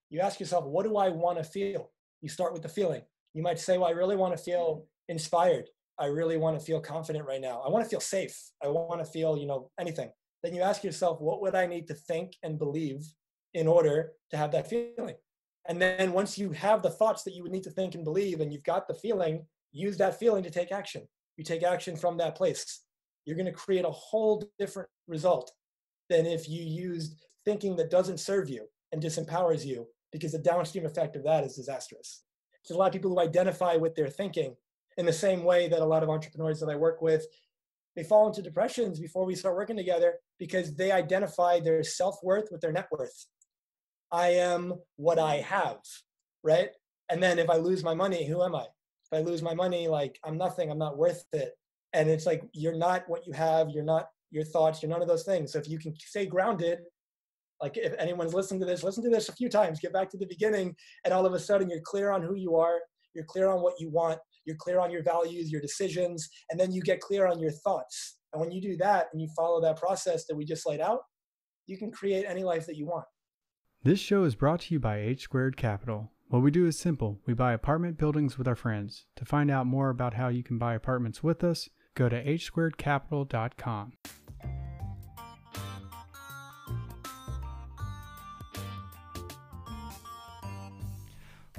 You ask yourself, what do I want to feel? You start with the feeling. You might say, well, I really want to feel inspired. I really want to feel confident right now. I want to feel safe. I want to feel, anything. Then you ask yourself, what would I need to think and believe in order to have that feeling? And then once you have the thoughts that you would need to think and believe, and you've got the feeling, use that feeling to take action. You take action from that place. You're going to create a whole different result than if you used thinking that doesn't serve you and disempowers you, because the downstream effect of that is disastrous. There's a lot of people who identify with their thinking in the same way that a lot of entrepreneurs that I work with, they fall into depressions before we start working together because they identify their self-worth with their net worth. I am what I have, right? And then if I lose my money, who am I? If I lose my money, like, I'm nothing, I'm not worth it. And it's like, you're not what you have, you're not your thoughts, you're none of those things. So if you can stay grounded, like if anyone's listening to this, listen to this a few times, get back to the beginning, and all of a sudden you're clear on who you are, you're clear on what you want, you're clear on your values, your decisions, and then you get clear on your thoughts. And when you do that and you follow that process that we just laid out, you can create any life that you want. This show is brought to you by H Squared Capital. What we do is simple. We buy apartment buildings with our friends. To find out more about how you can buy apartments with us, go to hsquaredcapital.com.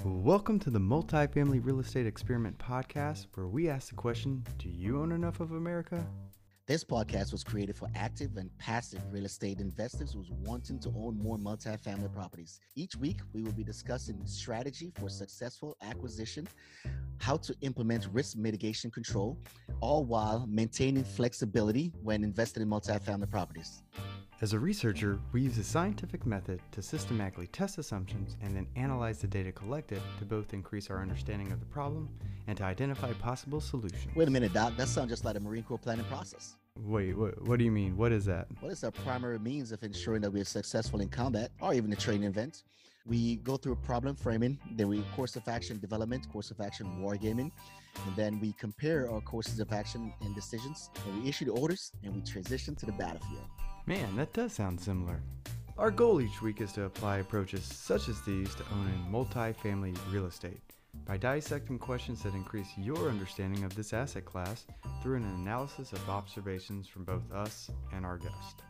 Welcome to the Multifamily Real Estate Experiment Podcast, where we ask the question, do you own enough of America? This podcast was created for active and passive real estate investors who's wanting to own more multifamily properties. Each week, we will be discussing strategy for successful acquisition, how to implement risk mitigation control, all while maintaining flexibility when investing in multifamily properties. As a researcher, we use a scientific method to systematically test assumptions and then analyze the data collected to both increase our understanding of the problem and to identify possible solutions. Wait a minute, Doc. That sounds just like a Marine Corps planning process. Wait, what do you mean? What is that? Well, it's our primary means of ensuring that we are successful in combat or even a training event. We go through problem framing, then we course of action development, course of action wargaming, and then we compare our courses of action and decisions, and we issue the orders, and we transition to the battlefield. Man, that does sound similar. Our goal each week is to apply approaches such as these to owning multifamily real estate by dissecting questions that increase your understanding of this asset class through an analysis of observations from both us and our guest.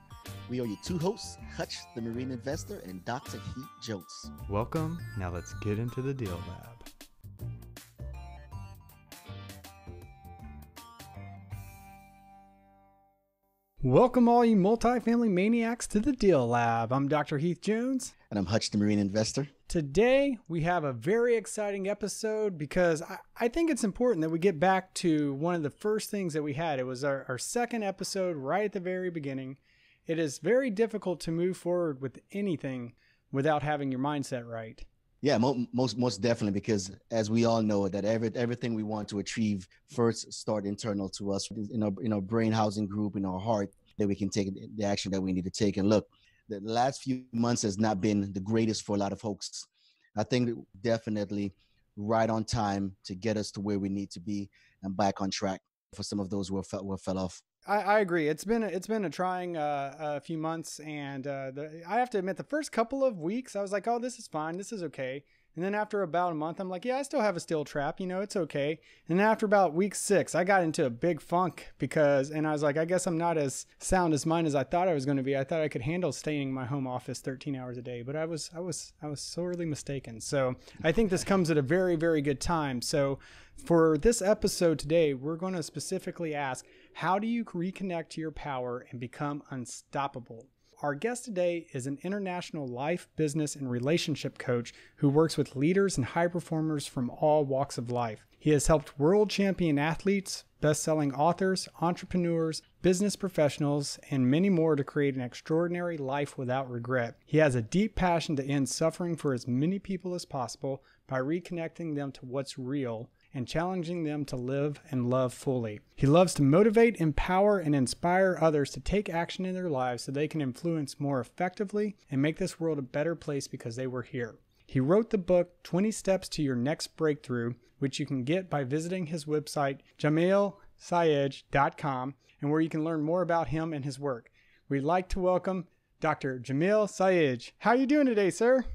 We are your two hosts, Hutch, the Marine Investor, and Dr. Heath Jones. Welcome. Now let's get into the deal lab. Welcome all you multifamily maniacs to the Deal Lab. I'm Dr. Heath Jones. And I'm Hutch, the Marine Investor. Today, we have a very exciting episode because I think it's important that we get back to one of the first things that we had. It was our second episode right at the very beginning. It is very difficult to move forward with anything without having your mindset right. Yeah, most definitely, because as we all know that everything we want to achieve first start internal to us in our brain housing group, in our heart, that we can take the action that we need to take. And look, the last few months has not been the greatest for a lot of folks. I think definitely right on time to get us to where we need to be and back on track for some of those who fell off. I agree. It's been a trying a few months, and I have to admit, the first couple of weeks I was like, oh, this is fine, this is okay. And then after about a month, I'm like, yeah, I still have a steel trap, it's okay. And then after about week 6, I got into a big funk and I was like, I guess I'm not as sound as mind as I thought I was going to be. I thought I could handle staying in my home office 13 hours a day, but I was sorely mistaken. So I think this comes at a very, very good time. So for this episode today, we're going to specifically ask, how do you reconnect to your power and become unstoppable? Our guest today is an international life, business, and relationship coach who works with leaders and high performers from all walks of life. He has helped world champion athletes, best-selling authors, entrepreneurs, business professionals, and many more to create an extraordinary life without regret. He has a deep passion to end suffering for as many people as possible by reconnecting them to what's real and challenging them to live and love fully. He loves to motivate, empower, and inspire others to take action in their lives so they can influence more effectively and make this world a better place because they were here. He wrote the book 20 Steps to Your Next Breakthrough, which you can get by visiting his website, JamilSayegh.com, and where you can learn more about him and his work. We'd like to welcome Dr. Jamil Sayegh. How are you doing today, sir?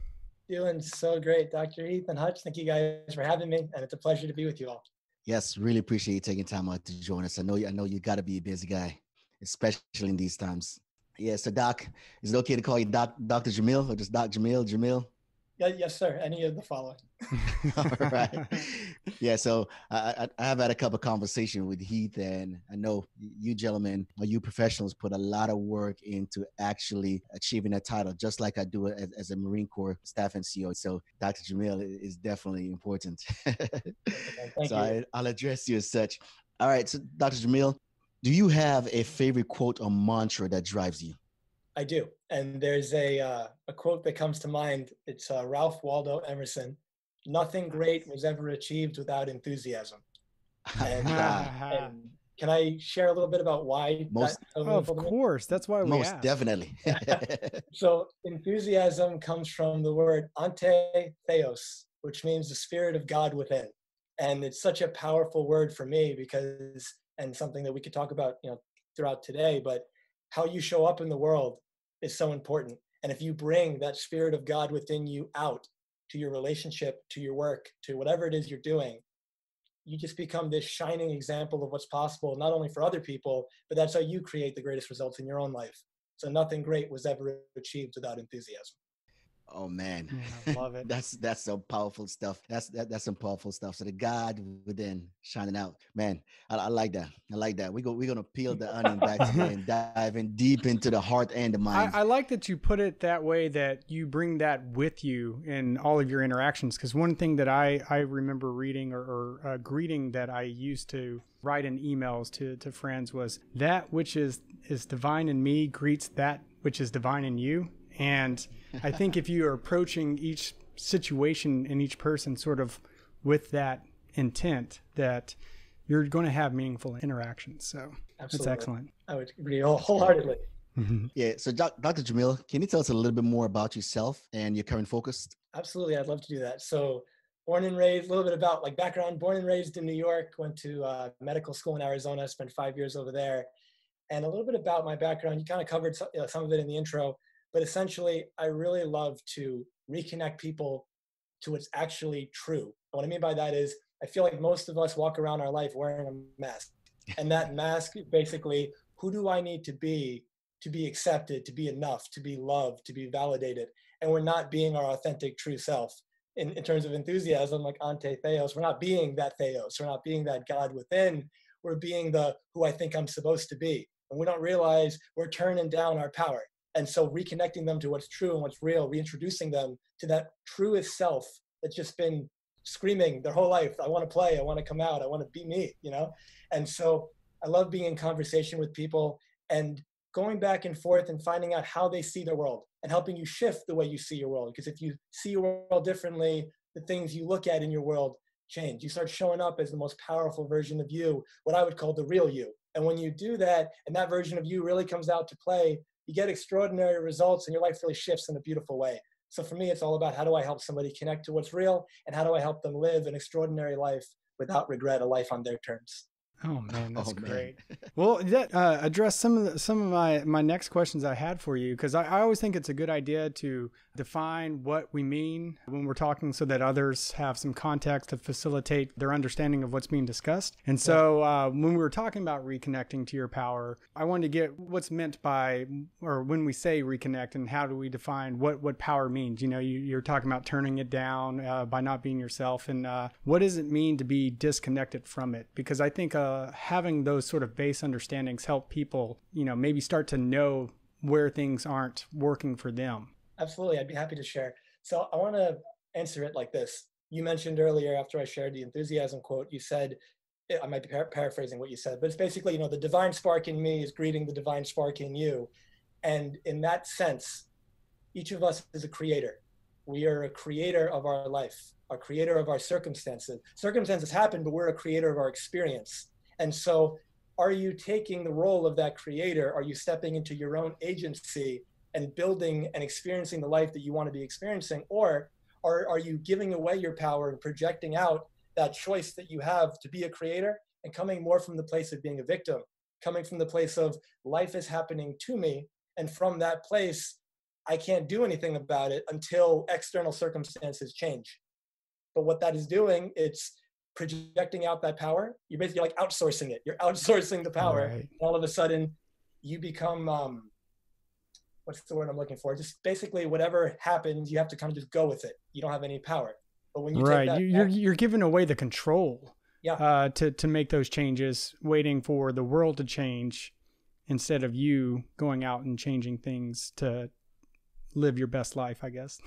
Doing so great, Dr. Heath and Hutch. Thank you guys for having me, and it's a pleasure to be with you all. Yes, really appreciate you taking time out to join us. I know you got to be a busy guy, especially in these times. Yeah, so Doc, is it okay to call you Dr. Jamil or just Doc Jamil? Jamil? Yeah, yes, sir. Any of the following. All right. Yeah. So I have had a couple of conversations with Heath, and I know you gentlemen or you professionals put a lot of work into actually achieving that title, just like I do it as a Marine Corps staff NCO. So Dr. Jamil is definitely important. Thank So you. I'll address you as such. All right. So Dr. Jamil, do you have a favorite quote or mantra that drives you? I do. And there's a quote that comes to mind. It's Ralph Waldo Emerson. Nothing great was ever achieved without enthusiasm. And can I share a little bit about why Most, that's so Of meaningful to me? course. That's why we most asked. definitely. So enthusiasm comes from the word ante theos, which means the spirit of God within. And it's such a powerful word for me because, and something that we could talk about, throughout today, but how you show up in the world is so important. And if you bring that spirit of God within you out to your relationship, to your work, to whatever it is you're doing, you just become this shining example of what's possible, not only for other people, but that's how you create the greatest results in your own life. So nothing great was ever achieved without enthusiasm. Oh man, Yeah, love it. that's some powerful stuff. That's some powerful stuff. So the God within shining out, man. I like that. I like that. We're gonna peel the onion back today and dive in deep into the heart and the mind. I like that you put it that way, that you bring that with you in all of your interactions. Because one thing that I remember reading or a greeting that I used to write in emails to friends was, that which is divine in me greets that which is divine in you. And I think if you are approaching each situation and each person sort of with that intent, that you're going to have meaningful interactions. So Absolutely. that's excellent. I would agree wholeheartedly. Yeah. So Dr. Jamil, can you tell us a little bit more about yourself and your current focus? Absolutely. I'd love to do that. So born and raised, a little bit about like background, born and raised in New York, went to medical school in Arizona, spent 5 years over there. And a little bit about my background, you kind of covered some of it in the intro, but essentially I really love to reconnect people to what's actually true. And what I mean by that is I feel like most of us walk around our life wearing a mask. And that mask is basically, who do I need to be accepted, to be enough, to be loved, to be validated? And we're not being our authentic true self. In terms of enthusiasm, like ante theos, we're not being that theos. We're not being that God within. We're being the who I think I'm supposed to be. And we don't realize we're turning down our power. And so reconnecting them to what's true and what's real, reintroducing them to that truest self that's just been screaming their whole life, I want to play, I want to come out, I want to be me, And so I love being in conversation with people and going back and forth and finding out how they see their world and helping you shift the way you see your world. Because if you see your world differently, the things you look at in your world change. You start showing up as the most powerful version of you, what I would call the real you. And when you do that, and that version of you really comes out to play, you get extraordinary results and your life really shifts in a beautiful way. So for me, it's all about how do I help somebody connect to what's real and how do I help them live an extraordinary life without regret, a life on their terms. Oh man, that's great. Man. Well, that addressed some of my next questions I had for you, because I always think it's a good idea to define what we mean when we're talking, so that others have some context to facilitate their understanding of what's being discussed. And so when we were talking about reconnecting to your power, I wanted to get what's meant by, or when we say reconnect, and how do we define what power means? You're talking about turning it down by not being yourself, and what does it mean to be disconnected from it? Because I think having those sort of base understandings help people, maybe start to know where things aren't working for them. Absolutely. I'd be happy to share. So I want to answer it like this. You mentioned earlier, after I shared the enthusiasm quote, you said, I might be paraphrasing what you said, but it's basically, the divine spark in me is greeting the divine spark in you. And in that sense, each of us is a creator. We are a creator of our life, a creator of our circumstances. Circumstances happen, but we're a creator of our experience. And so are you taking the role of that creator? Are you stepping into your own agency and building and experiencing the life that you want to be experiencing? Or are you giving away your power and projecting out that choice that you have to be a creator and coming more from the place of being a victim, coming from the place of life is happening to me? And from that place, I can't do anything about it until external circumstances change. But what that is doing, it's projecting out that power. You're basically like outsourcing it. You're outsourcing the power. Right. And all of a sudden you become, what's the word I'm looking for? Just basically whatever happens, you have to kind of just go with it. You don't have any power. But when you right, take that you're giving away the control. Yeah. To make those changes, waiting for the world to change instead of you going out and changing things to live your best life, I guess.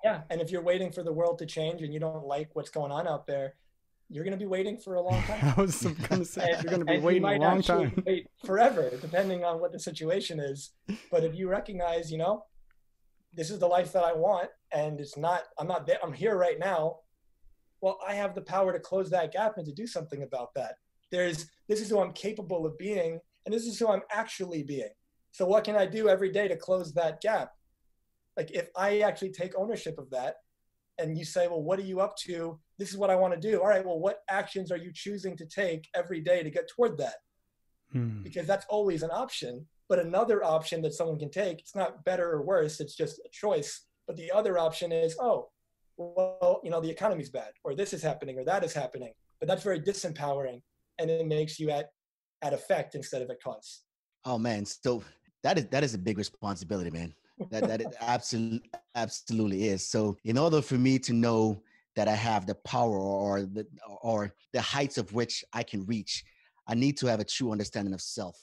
Yeah. And if you're waiting for the world to change and you don't like what's going on out there, you're going to be waiting for a long time. I was going to say, you're going to be waiting a long time. Wait forever, depending on what the situation is. But if you recognize, this is the life that I want, and I'm not there, I'm here right now. Well, I have the power to close that gap and to do something about that. This is who I'm capable of being, and this is who I'm actually being. So what can I do every day to close that gap? Like if I actually take ownership of that and you say, well, what are you up to? This is what I want to do. All right, well, what actions are you choosing to take every day to get toward that? Because that's always an option, but another option that someone can take, it's not better or worse, it's just a choice. But the other option is, oh, well, the economy's bad, or this is happening, or that is happening. But that's very disempowering, and it makes you at effect instead of at cause. Oh man, so that is a big responsibility, man. That it absolutely is. So in order for me to know that I have the power or the heights of which I can reach, I need to have a true understanding of self.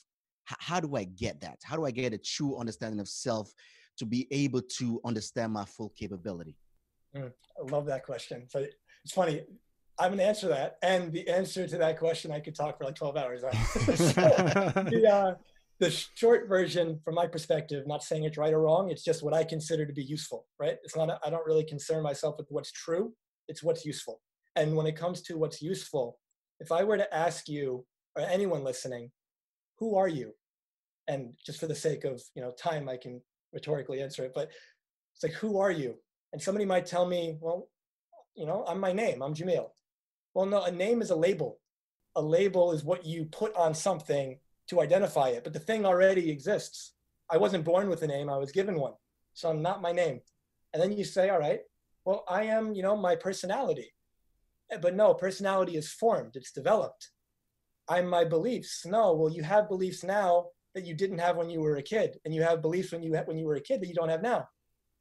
How do I get that? How do I get a true understanding of self to be able to understand my full capability? I love that question. So it's funny. I'm going to answer that. And the answer to that question, I could talk for like 12 hours on. The short version, from my perspective, not saying it's right or wrong, it's just what I consider to be useful, right? I don't really concern myself with what's true. It's what's useful. And when it comes to what's useful, if I were to ask you or anyone listening, who are you? And just for the sake of, time, I can rhetorically answer it, but it's like, who are you? And somebody might tell me, well, I'm my name, I'm Jamil. Well, no, a name is a label. A label is what you put on something to identify it, but the thing already exists. I wasn't born with a name, I was given one. So I'm not my name. And then you say, all right, well, I am, my personality. But no, personality is formed, it's developed. I'm my beliefs. No, well, you have beliefs now that you didn't have when you were a kid, and you have beliefs when you were a kid that you don't have now.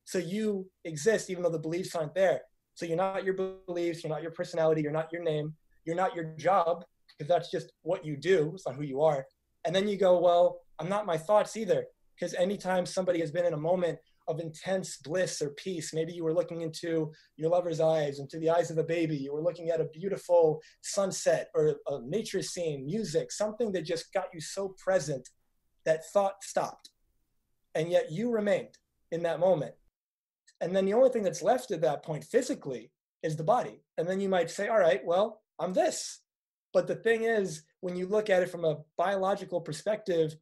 So you exist even though the beliefs aren't there. So you're not your beliefs, you're not your personality, you're not your name, you're not your job, because that's just what you do, it's not who you are. And then you go, well, I'm not my thoughts either, because anytime somebody has been in a moment of intense bliss or peace, maybe you were looking into your lover's eyes, into the eyes of a baby, you were looking at a beautiful sunset or a nature scene, music, something that just got you so present that thought stopped. And yet you remained in that moment. And then the only thing that's left at that point physically is the body. And then you might say, all right, well, I'm this. But the thing is, when you look at it from a biological perspective,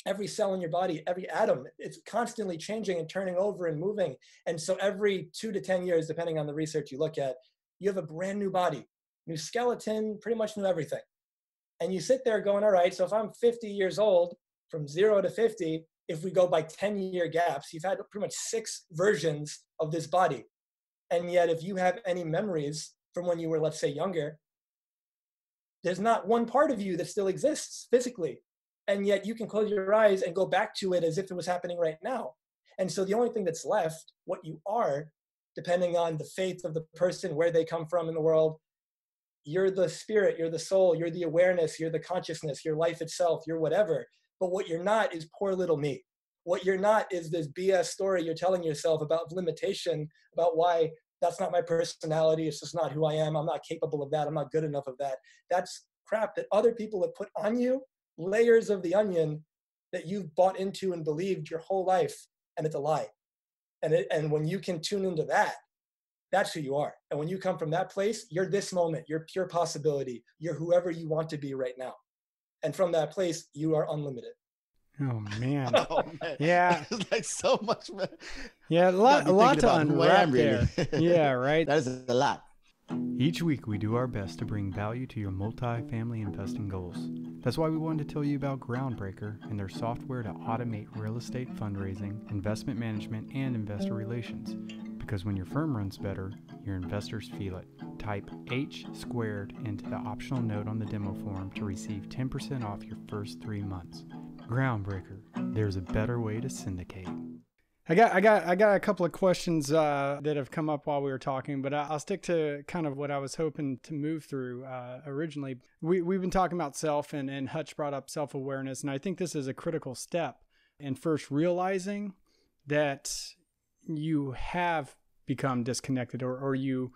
every cell in your body, every atom, it's constantly changing and turning over and moving. And so every 2 to 10 years, depending on the research you look at, you have a brand new body, new skeleton, pretty much new everything. And you sit there going, all right, so if I'm 50 years old, from 0 to 50, if we go by 10-year gaps, you've had pretty much 6 versions of this body. And yet if you have any memories from when you were, let's say, younger, there's not one part of you that still exists physically. And yet you can close your eyes and go back to it as if it was happening right now. And so the only thing that's left, what you are, depending on the faith of the person, where they come from in the world, you're the spirit, you're the soul, you're the awareness, you're the consciousness, you're life itself, you're whatever. But what you're not is poor little me. What you're not is this BS story you're telling yourself about limitation, about why that's not my personality, it's just not who I am, I'm not capable of that, I'm not good enough of that. That's crap that other people have put on you, layers of the onion that you've bought into and believed your whole life, and it's a lie. And when you can tune into that, that's who you are. And when you come from that place, you're this moment, you're pure possibility, you're whoever you want to be right now. And from that place, you are unlimited. Oh man. Oh, man. Yeah. It's like so much, man. Yeah, a lot to unwrap there. Yeah, right. That is a lot. Each week, we do our best to bring value to your multi-family investing goals. That's why we wanted to tell you about Groundbreaker and their software to automate real estate fundraising, investment management, and investor relations. Because when your firm runs better, your investors feel it. Type H squared into the optional note on the demo form to receive 10% off your first 3 months. Groundbreaker, there's a better way to syndicate. I got a couple of questions that have come up while we were talking, but I'll stick to kind of what I was hoping to move through originally. We've been talking about self, and Hutch brought up self-awareness, and I think this is a critical step in first realizing that you have become disconnected or you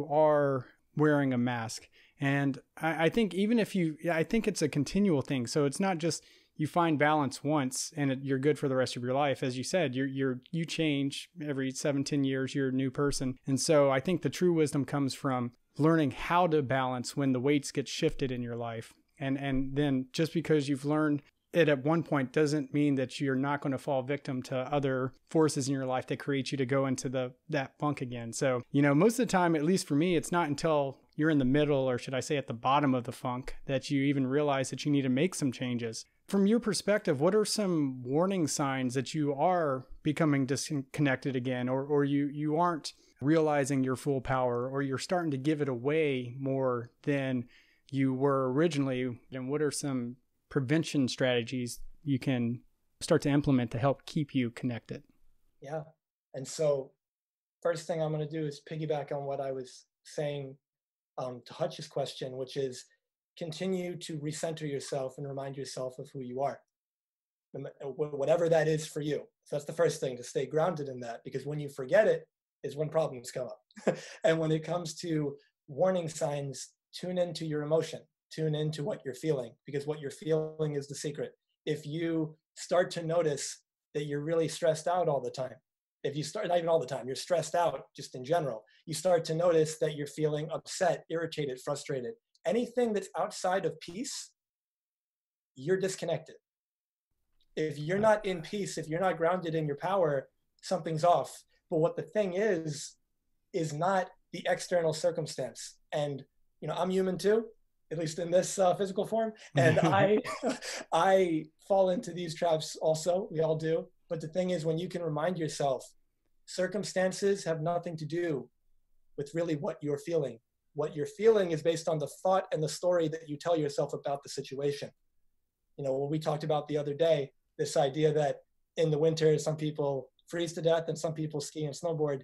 are wearing a mask. And I think I think it's a continual thing. So it's not just you find balance once and you're good for the rest of your life. As you said, you change every 7-10 years, you're a new person. And so I think the true wisdom comes from learning how to balance when the weights get shifted in your life. And then just because you've learned it at one point doesn't mean that you're not going to fall victim to other forces in your life that create you to go into that funk again. So, most of the time, at least for me, it's not until you're in the middle, or should I say at the bottom of the funk, that you even realize that you need to make some changes. From your perspective, what are some warning signs that you are becoming disconnected again, or you aren't realizing your full power, or you're starting to give it away more than you were originally? And what are some prevention strategies you can start to implement to help keep you connected? Yeah. And so first thing I'm going to do is piggyback on what I was saying to Hutch's question, which is continue to recenter yourself and remind yourself of who you are, whatever that is for you. So that's the first thing, to stay grounded in that, because when you forget it is when problems come up. And when it comes to warning signs, tune into your emotion, tune into what you're feeling, because what you're feeling is the secret. If you start to notice that you're really stressed out all the time, if you start, not even all the time, you're stressed out just in general, you start to notice that you're feeling upset, irritated, frustrated, anything that's outside of peace, you're disconnected. If you're not in peace, if you're not grounded in your power, something's off. But what the thing is not the external circumstance. And, I'm human too, at least in this physical form. And I fall into these traps also. We all do. But the thing is, when you can remind yourself, circumstances have nothing to do with really what you're feeling. What you're feeling is based on the thought and the story that you tell yourself about the situation. What we talked about the other day, this idea that in the winter, some people freeze to death and some people ski and snowboard.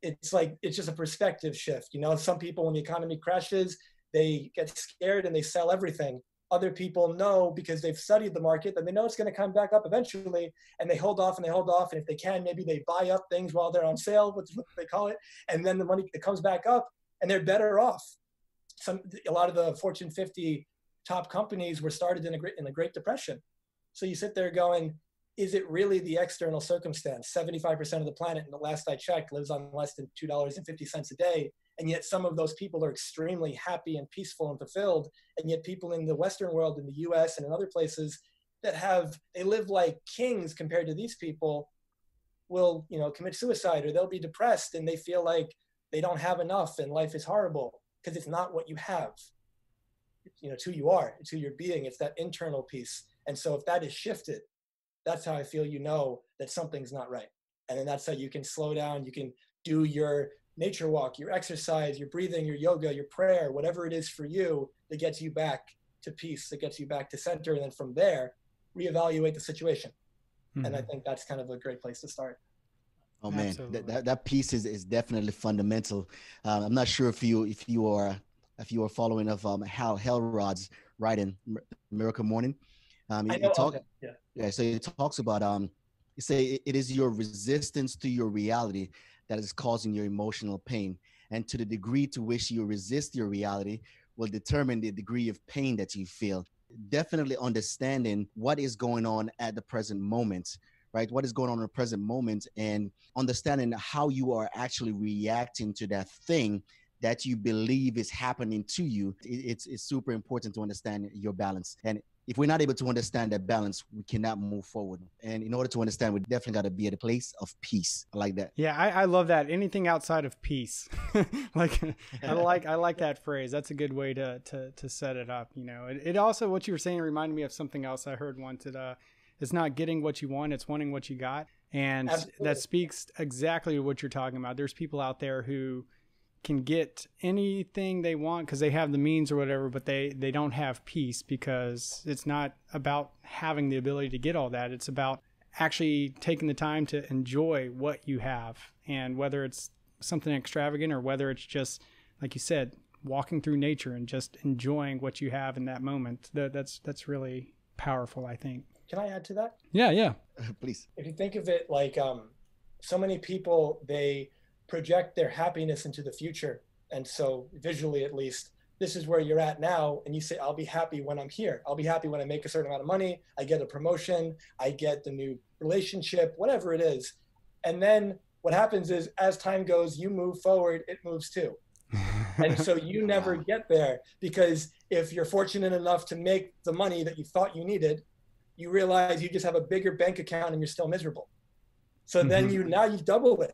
It's just a perspective shift. Some people, when the economy crashes, they get scared and they sell everything. Other people know, because they've studied the market, that they know it's going to come back up eventually, and they hold off and they hold off. And if they can, maybe they buy up things while they're on sale, what they call it. And then the money, it comes back up, and they're better off. A lot of the Fortune 50 top companies were started in the Great Depression. So you sit there going, is it really the external circumstance? 75% of the planet, in the last I checked, lives on less than $2.50 a day. And yet some of those people are extremely happy and peaceful and fulfilled. And yet people in the Western world, in the US and in other places, they live like kings compared to these people, will, commit suicide, or they'll be depressed and they feel like they don't have enough and life is horrible, because it's not what you have. It's who you are, it's who you're being, it's that internal piece. And so if that is shifted, that's how I feel that something's not right. And then that's how you can slow down, you can do your nature walk, your exercise, your breathing, your yoga, your prayer, whatever it is for you that gets you back to peace, that gets you back to center. And then from there, reevaluate the situation. Mm-hmm. And I think that's kind of a great place to start. Oh man, that piece is definitely fundamental. I'm not sure if you are following of Hal Elrod's writing Miracle Morning. So it talks about it is your resistance to your reality that is causing your emotional pain, and to the degree to which you resist your reality will determine the degree of pain that you feel. Definitely understanding what is going on at the present moment, right? What is going on in the present moment, and understanding how you are actually reacting to that thing that you believe is happening to you. It's super important to understand your balance. And if we're not able to understand that balance, we cannot move forward. And in order to understand, we definitely got to be at a place of peace. I like that. Yeah, I love that. Anything outside of peace. Like I like that phrase. That's a good way to set it up. You know, it also, what you were saying reminded me of something else I heard once. It's not getting what you want, it's wanting what you got. And Absolutely. that speaks exactly to what you're talking about. There's people out there who can get anything they want because they have the means or whatever, but they don't have peace, because it's not about having the ability to get all that. It's about actually taking the time to enjoy what you have, and whether it's something extravagant or whether it's just, like you said, walking through nature and just enjoying what you have in that moment. That's really powerful, I think. Can I add to that? Yeah. Please. If you think of it like so many people, they project their happiness into the future. And so visually, at least, this is where you're at now. And you say, I'll be happy when I'm here. I'll be happy when I make a certain amount of money. I get a promotion. I get the new relationship, whatever it is. And then what happens is, as time goes, you move forward, it moves too. And so you never get there, because if you're fortunate enough to make the money that you thought you needed, you realize you just have a bigger bank account and you're still miserable. So then now you've doubled it.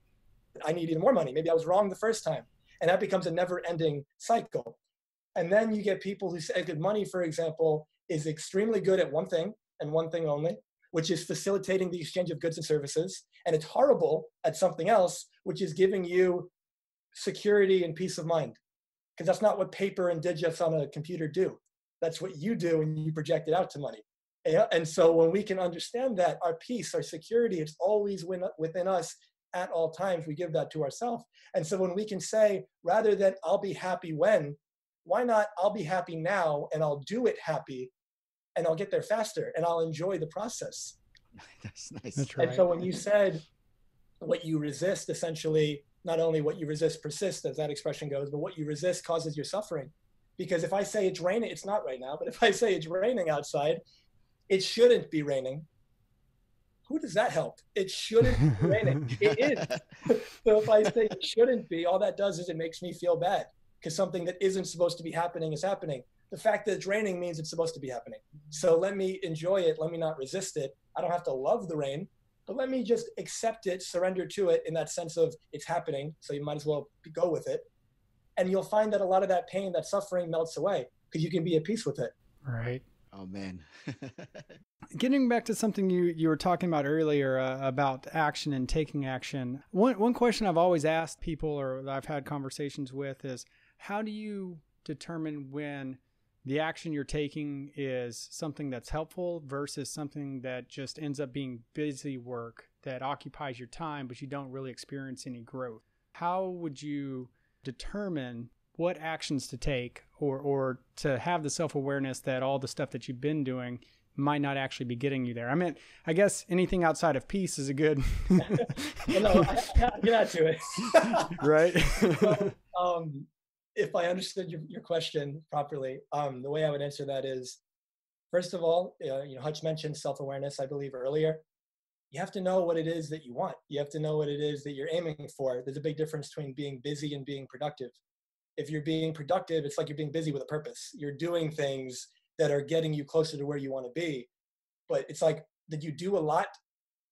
I need even more money. Maybe I was wrong the first time. And that becomes a never-ending cycle. And then you get people who say good money, for example, is extremely good at one thing and one thing only, which is facilitating the exchange of goods and services. And it's horrible at something else, which is giving you security and peace of mind. Because that's not what paper and digits on a computer do. That's what you do, and you project it out to money. And so when we can understand that our peace, our security, it's always within us at all times, we give that to ourselves. And so when we can say, rather than I'll be happy when, why not I'll be happy now, and I'll do it happy, and I'll get there faster, and I'll enjoy the process. That's nice. That's right. And so when you said what you resist, essentially, not only what you resist persists, as that expression goes, but what you resist causes your suffering. Because if I say it's raining, it's not right now, but if I say it's raining outside, it shouldn't be raining. Who does that help? It shouldn't be raining. It is. So if I say it shouldn't be, all that does is it makes me feel bad, because something that isn't supposed to be happening is happening. The fact that it's raining means it's supposed to be happening. So let me enjoy it. Let me not resist it. I don't have to love the rain, but let me just accept it, surrender to it in that sense of it's happening. So you might as well go with it. And you'll find that a lot of that pain, that suffering melts away, because you can be at peace with it. Right. Oh, man. Getting back to something you were talking about earlier about action and taking action. One question I've always asked people, or that I've had conversations with, is how do you determine when the action you're taking is something that's helpful versus something that just ends up being busy work that occupies your time, but you don't really experience any growth? How would you determine what actions to take, or to have the self-awareness that all the stuff that you've been doing might not actually be getting you there? I mean, I guess anything outside of peace is a good... No, you're not to it. Right. So, if I understood your question properly, the way I would answer that is, first of all, Hutch mentioned self-awareness, I believe, earlier. You have to know what it is that you want. You have to know what it is that you're aiming for. There's a big difference between being busy and being productive. If you're being productive, it's like you're being busy with a purpose. You're doing things that are getting you closer to where you want to be. But it's like, did you do a lot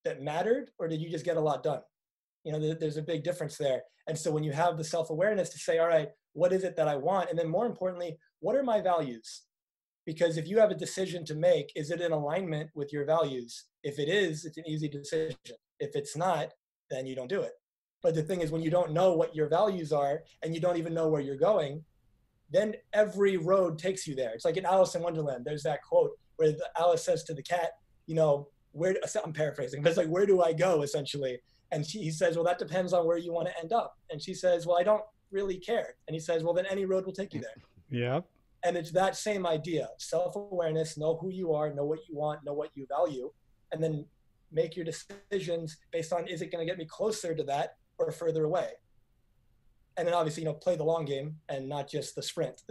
that mattered, or did you just get a lot done? There's a big difference there. And so when you have the self-awareness to say, all right, what is it that I want? And then more importantly, what are my values? Because if you have a decision to make, is it in alignment with your values? If it is, it's an easy decision. If it's not, then you don't do it. But the thing is, when you don't know what your values are and you don't even know where you're going, then every road takes you there. It's like in Alice in Wonderland. There's that quote where Alice says to the cat, I'm paraphrasing, but it's like, where do I go, essentially? And he says, well, that depends on where you want to end up. And she says, well, I don't really care. And he says, well, then any road will take you there. Yeah. And it's that same idea, self-awareness, know who you are, know what you want, know what you value, and then make your decisions based on, is it going to get me closer to that or further away? And then obviously, play the long game and not just the sprint.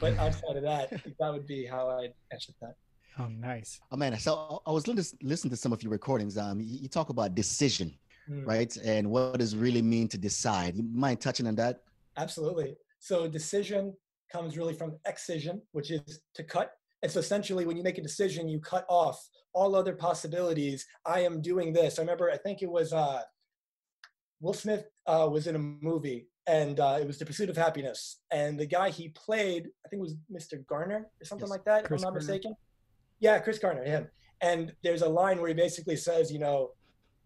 But outside of that, that would be how I'd answer that. Oh, nice. Oh, man. So I was listening to some of your recordings. You talk about decision, right? And what does it really mean to decide? You mind touching on that? Absolutely. So decision comes really from excision, which is to cut. And so essentially when you make a decision, you cut off all other possibilities. I am doing this. I remember, I think it was Will Smith was in a movie, and it was The Pursuit of Happiness. And the guy he played, I think it was Mr. Garner or something like that, if I'm not mistaken. Yeah, Chris Garner, him. And there's a line where he basically says,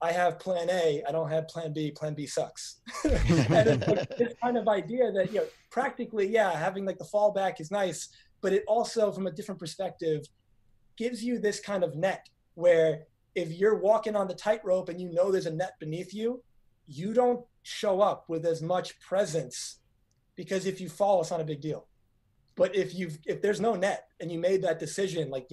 I have plan A, I don't have plan B sucks. And it's like this kind of idea that, practically, having like the fallback is nice, but it also, from a different perspective, gives you this kind of net where if you're walking on the tightrope and there's a net beneath you, you don't show up with as much presence, because if you fall, it's not a big deal. But if there's no net and you made that decision, like,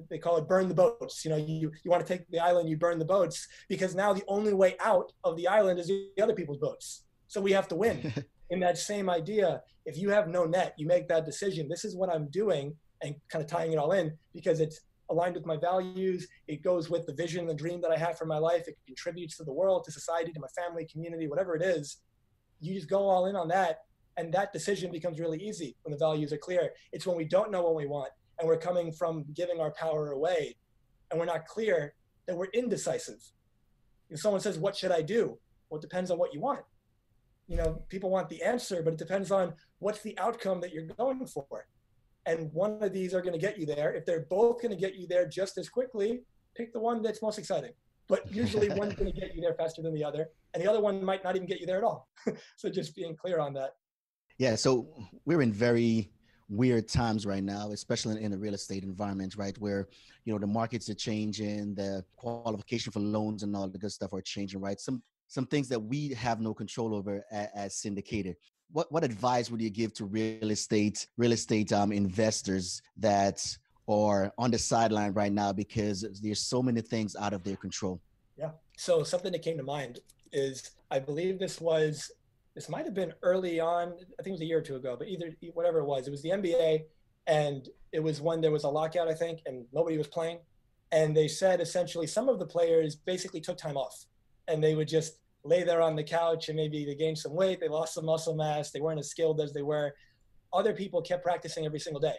they call it burn the boats, you want to take the island, you burn the boats, because now the only way out of the island is the other people's boats. So we have to win. In that same idea, if you have no net, you make that decision. This is what I'm doing, and kind of tying it all in because it's aligned with my values. It goes with the vision, the dream that I have for my life. It contributes to the world, to society, to my family, community, whatever it is. You just go all in on that. And that decision becomes really easy when the values are clear. It's when we don't know what we want and we're coming from giving our power away and we're not clear that we're indecisive. If someone says, what should I do? Well, it depends on what you want. People want the answer, but it depends on what's the outcome that you're going for. And one of these are going to get you there. If they're both going to get you there just as quickly, pick the one that's most exciting. But usually one's going to get you there faster than the other, and the other one might not even get you there at all. So just being clear on that. Yeah, so we're in very weird times right now, especially in the real estate environment, right? Where, the markets are changing, the qualification for loans and all the good stuff are changing, right? Some things that we have no control over as syndicated. What advice would you give to real estate investors that are on the sideline right now because there's so many things out of their control? Yeah. So something that came to mind is, I believe this might have been early on, I think it was a year or two ago, but whatever it was the NBA, and it was when there was a lockout, I think, and nobody was playing. And they said essentially some of the players basically took time off, and they would just lay there on the couch, and maybe they gained some weight, they lost some muscle mass, they weren't as skilled as they were. Other people kept practicing every single day.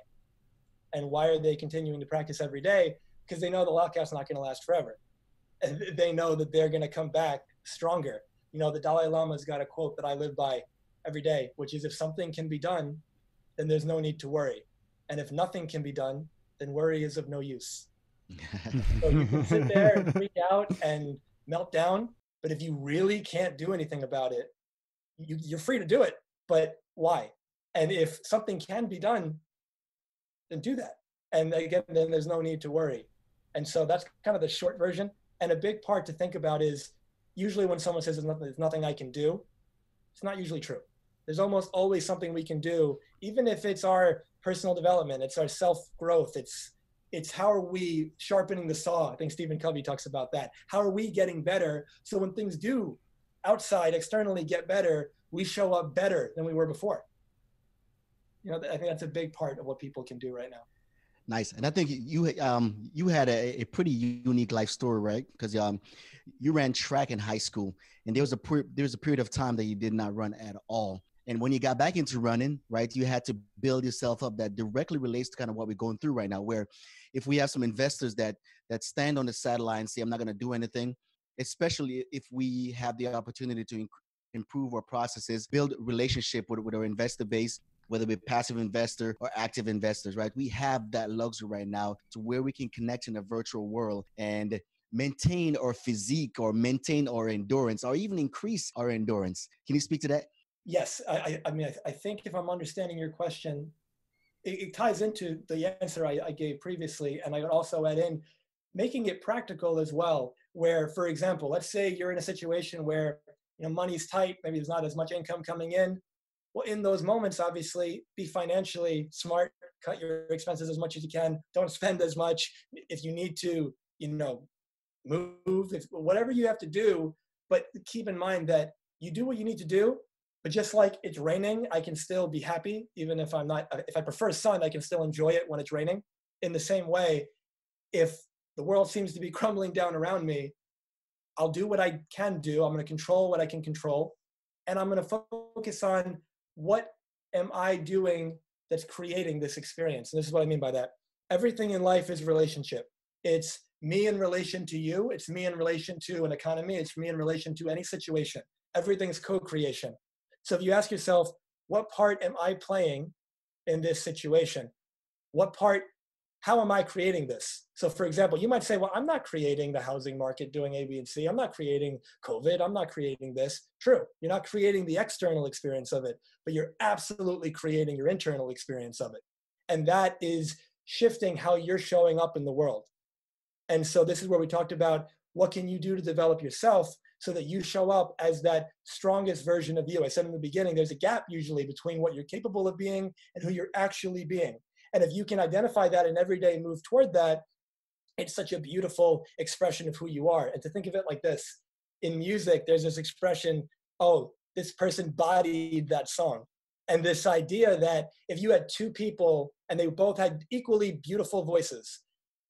And why are they continuing to practice every day? Because they know the lockout's not going to last forever. And they know that they're going to come back stronger. The Dalai Lama's got a quote that I live by every day, which is, if something can be done, then there's no need to worry. And if nothing can be done, then worry is of no use. So you can sit there and freak out and melt down, but if you really can't do anything about it, you're free to do it, but why? And if something can be done, then do that. And again, then there's no need to worry. And so that's kind of the short version. And a big part to think about is, usually when someone says there's nothing I can do, it's not usually true. There's almost always something we can do, even if it's our personal development, it's our self-growth, it's how are we sharpening the saw. I think Stephen Covey talks about that. How are we getting better? So when things do outside, externally get better, we show up better than we were before. I think that's a big part of what people can do right now. Nice. And I think you had a pretty unique life story, right? Because you ran track in high school, and there was a period of time that you did not run at all. And when you got back into running, right, you had to build yourself up. That directly relates to kind of what we're going through right now, where if we have some investors that stand on the sideline and say, I'm not going to do anything, especially if we have the opportunity to improve our processes, build a relationship with our investor base, whether it be passive investor or active investors, right? We have that luxury right now to where we can connect in a virtual world and maintain our physique or maintain our endurance or even increase our endurance. Can you speak to that? Yes. I think if I'm understanding your question, it ties into the answer I gave previously. And I would also add in making it practical as well, where, for example, let's say you're in a situation where money's tight, maybe there's not as much income coming in. Well, in those moments, obviously, be financially smart, cut your expenses as much as you can. Don't spend as much. If you need to, move, whatever you have to do, but keep in mind that you do what you need to do, but just like it's raining, I can still be happy. Even if if I prefer sun, I can still enjoy it when it's raining. In the same way, if the world seems to be crumbling down around me, I'll do what I can do. I'm going to control what I can control. And I'm going to focus on what am I doing that's creating this experience? And this is what I mean by that. Everything in life is relationship. It's me in relation to you. It's me in relation to an economy. It's me in relation to any situation. Everything's co-creation. So if you ask yourself, what part am I playing in this situation? What part, how am I creating this? So for example, you might say, well, I'm not creating the housing market doing A, B, and C. I'm not creating COVID. I'm not creating this. True, you're not creating the external experience of it, but you're absolutely creating your internal experience of it. And that is shifting how you're showing up in the world. And so this is where we talked about what can you do to develop yourself so that you show up as that strongest version of you. I said in the beginning, there's a gap usually between what you're capable of being and who you're actually being. And if you can identify that and every day move toward that, it's such a beautiful expression of who you are. And to think of it like this, in music, there's this expression, oh, this person bodied that song. And this idea that if you had two people and they both had equally beautiful voices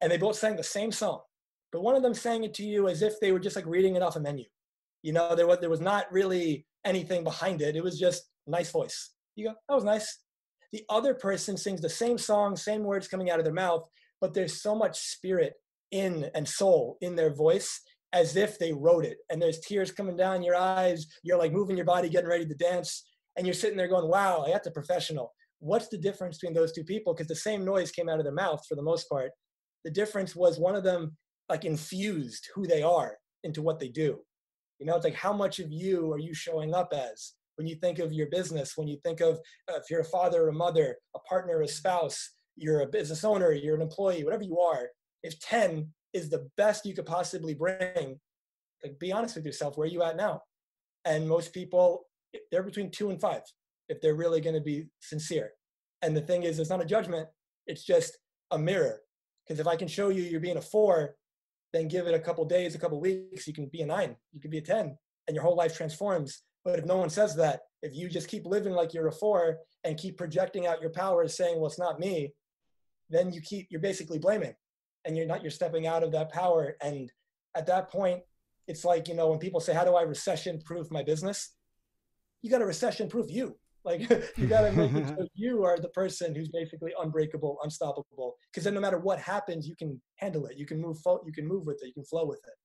and they both sang the same song, but one of them sang it to you as if they were just like reading it off a menu. You know, there was not really anything behind it. It was just a nice voice. You go, that was nice. The other person sings the same song, same words coming out of their mouth, but there's so much spirit in and soul in their voice as if they wrote it. And there's tears coming down your eyes. You're like moving your body, getting ready to dance. And you're sitting there going, wow, that's a professional. What's the difference between those two people? Because the same noise came out of their mouth for the most part. The difference was one of them like infused who they are into what they do. You know, it's like, how much of you are you showing up as? When you think of your business, when you think of if you're a father or a mother, a partner, a spouse, you're a business owner, you're an employee, whatever you are, if 10 is the best you could possibly bring, like be honest with yourself, where are you at now? And most people, they're between 2 and 5, if they're really going to be sincere. And the thing is, it's not a judgment, it's just a mirror. Because if I can show you you're being a 4, then give it a couple days, a couple weeks, you can be a 9, you can be a 10, and your whole life transforms. But if no one says that, if you just keep living like you're a 4 and keep projecting out your powers saying, well, it's not me, then you're basically blaming and you're stepping out of that power. And at that point, it's like, you know, when people say, how do I recession proof my business? You got to recession proof you. Like you got to make it so you are the person who's basically unbreakable, unstoppable. Because then no matter what happens, you can handle it. You can move with it. You can flow with it.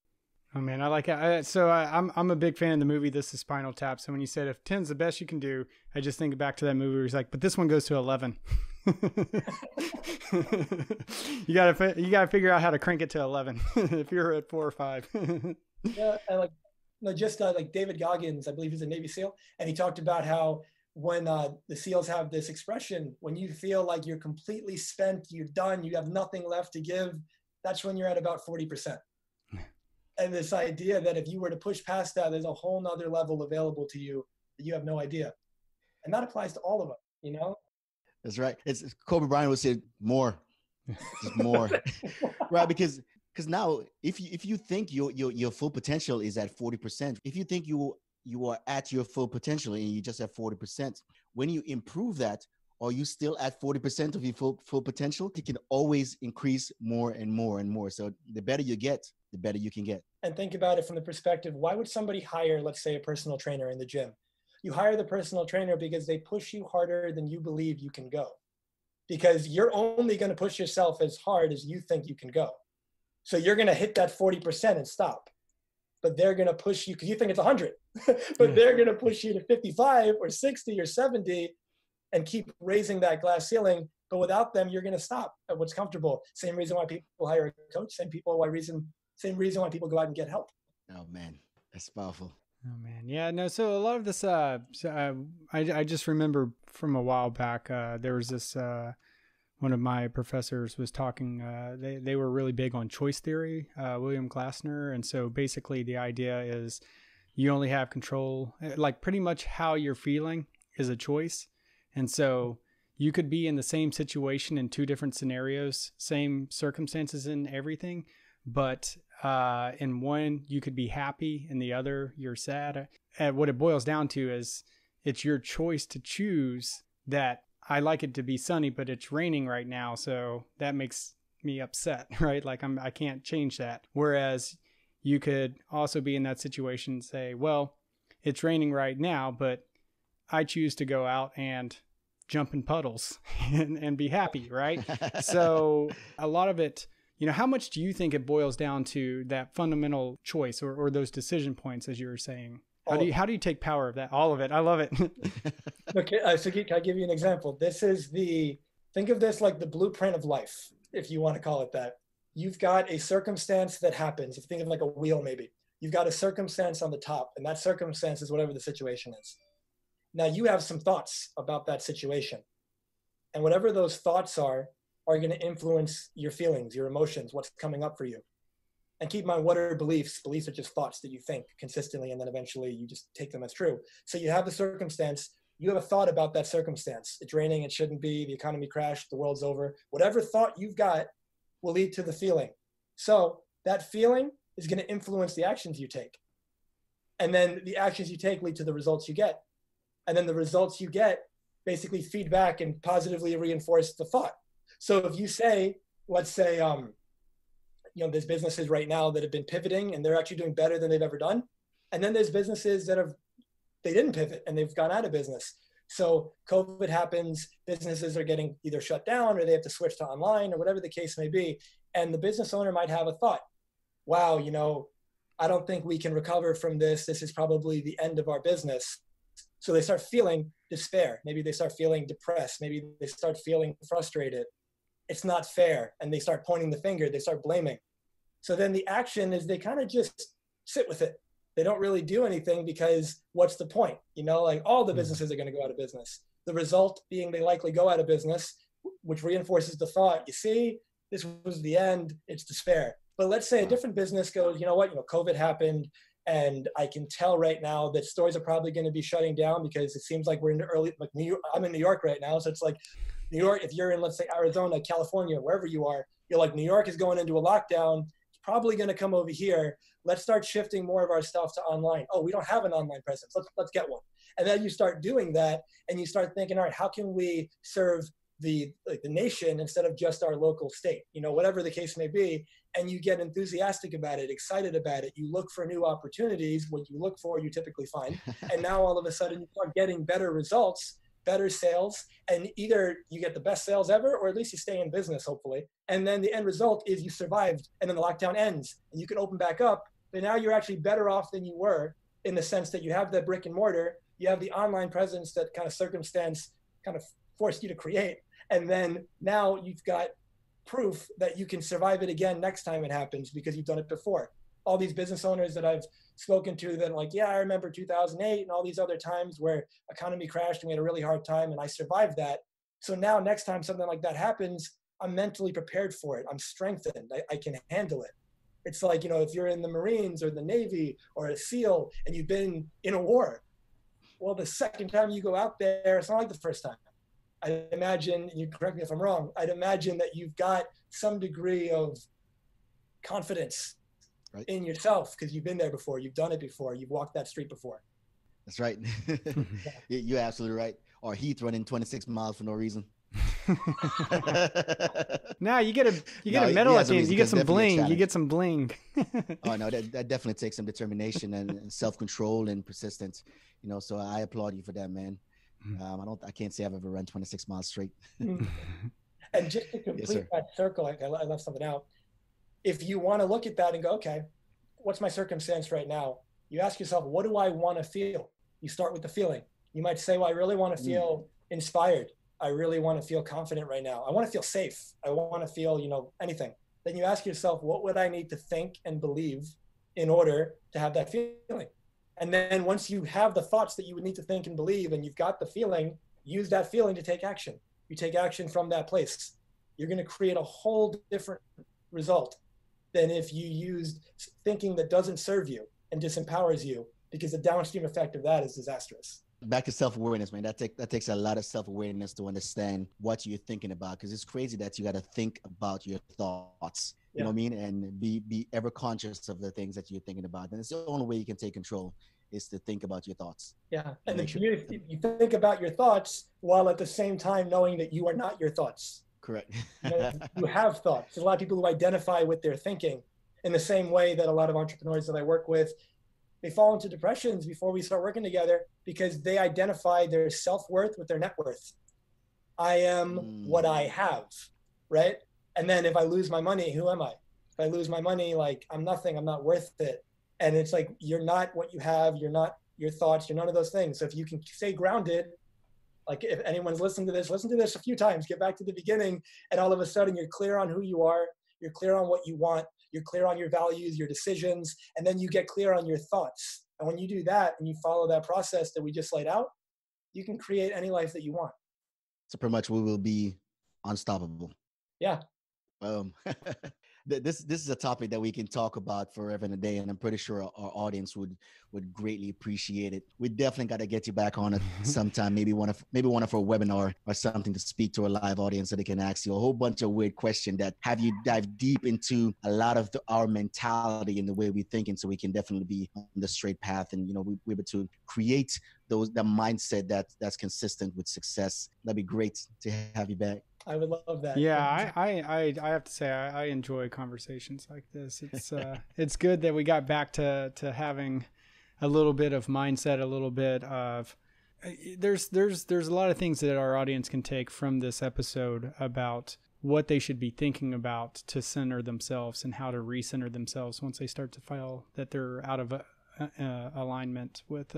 Oh man, I like it. So I'm a big fan of the movie This Is Spinal Tap. So when you said if 10's the best you can do, I just think back to that movie where he's like, but this one goes to 11. you gotta figure out how to crank it to 11 if you're at 4 or 5. Yeah, and like David Goggins, I believe he's a Navy SEAL, and he talked about how when the SEALs have this expression, when you feel like you're completely spent, you're done, you have nothing left to give, that's when you're at about 40%. And this idea that if you were to push past that, there's a whole nother level available to you that you have no idea. And that applies to all of us, you know? That's right. It's Kobe Bryant would say more, just more, right? Because now if you think your full potential is at 40%, if you think you are at your full potential and you just have 40%, when you improve that, are you still at 40% of your full potential? It can always increase more and more and more. So the better you get, the better you can get. And think about it from the perspective, why would somebody hire, let's say, a personal trainer in the gym? You hire the personal trainer because they push you harder than you believe you can go. Because you're only going to push yourself as hard as you think you can go. So you're going to hit that 40% and stop. But they're going to push you because you think it's 100. But they're going to push you to 55 or 60 or 70 and keep raising that glass ceiling. But without them, you're going to stop at what's comfortable. Same reason why people hire a coach. Same reason why people go out and get help. Oh man, that's powerful. Oh man, yeah, no. So a lot of this, I just remember from a while back, there was this one of my professors was talking. They were really big on choice theory, William Glasner, and so basically the idea is you only have control, like pretty much how you're feeling is a choice. And so you could be in the same situation in 2 different scenarios, same circumstances and everything, but in one you could be happy, in the other you're sad. And what it boils down to is it's your choice to choose that I like it to be sunny, but it's raining right now, so that makes me upset, right? Like I can't change that. Whereas you could also be in that situation and say, well, it's raining right now, but I choose to go out and jump in puddles and be happy, right? So a lot of it, you know, how much do you think it boils down to that fundamental choice or those decision points, as you were saying? How do you take power of that? All of it. I love it. Okay, so can I give you an example? Think of this like the blueprint of life, if you want to call it that. You've got a circumstance that happens. If you think of like a wheel, maybe. You've got a circumstance on the top, and that circumstance is whatever the situation is. Now you have some thoughts about that situation. And whatever those thoughts are going to influence your feelings, your emotions, what's coming up for you. And keep in mind, what are beliefs? Beliefs are just thoughts that you think consistently, and then eventually you just take them as true. So you have the circumstance, you have a thought about that circumstance. It's raining, it shouldn't be, the economy crashed, the world's over. Whatever thought you've got will lead to the feeling. So that feeling is going to influence the actions you take. And then the actions you take lead to the results you get. And then the results you get basically feed back and positively reinforce the thought. So if you say, let's say, there's businesses right now that have been pivoting and they're actually doing better than they've ever done. And then there's businesses that they didn't pivot and they've gone out of business. So COVID happens, businesses are getting either shut down or they have to switch to online or whatever the case may be. And the business owner might have a thought, wow, I don't think we can recover from this. This is probably the end of our business. So they start feeling despair. Maybe they start feeling depressed. Maybe they start feeling frustrated. It's not fair. And they start pointing the finger. They start blaming. So then the action is they kind of just sit with it. They don't really do anything because what's the point? Like all the businesses are going to go out of business. The result being they likely go out of business, which reinforces the thought, you see, this was the end, it's despair. But let's say a different business goes, you know what, COVID happened, and I can tell right now that stores are probably going to be shutting down because it seems like we're in the early, like New York, I'm in New York right now. So it's like New York, if you're in, let's say, Arizona, California, wherever you are, you're like, New York is going into a lockdown. It's probably going to come over here. Let's start shifting more of our stuff to online. Oh, we don't have an online presence. Let's get one. And then you start doing that and you start thinking, all right, how can we serve the nation instead of just our local state, whatever the case may be. And you get enthusiastic about it, excited about it. You look for new opportunities. What you look for, you typically find. And now all of a sudden you start getting better results, better sales, and either you get the best sales ever, or at least you stay in business, hopefully. And then the end result is you survived, and then the lockdown ends and you can open back up. But now you're actually better off than you were, in the sense that you have the brick and mortar, you have the online presence that kind of circumstance kind of forced you to create. And then now you've got proof that you can survive it again next time it happens because you've done it before. All these business owners that I've spoken to that are like, yeah, I remember 2008 and all these other times where economy crashed and we had a really hard time and I survived that. So now next time something like that happens, I'm mentally prepared for it. I'm strengthened. I can handle it. It's like, if you're in the Marines or the Navy or a SEAL and you've been in a war, well, the second time you go out there, it's not like the first time. I imagine, you correct me if I'm wrong, I'd imagine that you've got some degree of confidence in yourself because you've been there before, you've done it before, you've walked that street before. That's right. You're absolutely right. Or Heath running 26 miles for no reason. Now you get a medal at the end. You get some bling. You get some bling. Oh no, that definitely takes some determination and self-control and persistence. So I applaud you for that, man. I can't say I've ever run 26 miles straight. And just to complete that circle, I left something out. If you want to look at that and go, okay, what's my circumstance right now? You ask yourself, what do I want to feel? You start with the feeling. You might say, well, I really want to feel inspired. I really want to feel confident right now. I want to feel safe. I want to feel, anything. Then you ask yourself, what would I need to think and believe in order to have that feeling? And then once you have the thoughts that you would need to think and believe, and you've got the feeling, use that feeling to take action. You take action from that place. You're going to create a whole different result than if you used thinking that doesn't serve you and disempowers you, because the downstream effect of that is disastrous. Back to self-awareness, man. That takes a lot of self-awareness to understand what you're thinking about, because it's crazy that you got to think about your thoughts. You know what I mean? And be ever conscious of the things that you're thinking about. And it's the only way you can take control is to think about your thoughts. Yeah. And you think about your thoughts while at the same time knowing that you are not your thoughts. Correct. You have thoughts. There's a lot of people who identify with their thinking in the same way that a lot of entrepreneurs that I work with, they fall into depressions before we start working together because they identify their self-worth with their net worth. I am what I have, right? And then if I lose my money, who am I? If I lose my money, like I'm nothing, I'm not worth it. And it's like, you're not what you have, you're not your thoughts, you're none of those things. So if you can stay grounded, like if anyone's listening to this, listen to this a few times, get back to the beginning, and all of a sudden you're clear on who you are, you're clear on what you want, you're clear on your values, your decisions, and then you get clear on your thoughts. And when you do that and you follow that process that we just laid out, you can create any life that you want. So pretty much we will be unstoppable. Yeah. This is a topic that we can talk about forever and a day, and I'm pretty sure our audience would greatly appreciate it. We definitely got to get you back on it sometime, maybe one of our webinar or something, to speak to a live audience so they can ask you a whole bunch of weird questions that have you dive deep into a lot of our mentality and the way we think, and so we can definitely be on the straight path, and we're able to create the mindset that's consistent with success. That'd be great to have you back. I would love that. Yeah, I have to say I enjoy conversations like this. It's it's good that we got back to having a little bit of mindset, a little bit of there's a lot of things that our audience can take from this episode about what they should be thinking about to center themselves and how to recenter themselves once they start to feel that they're out of alignment with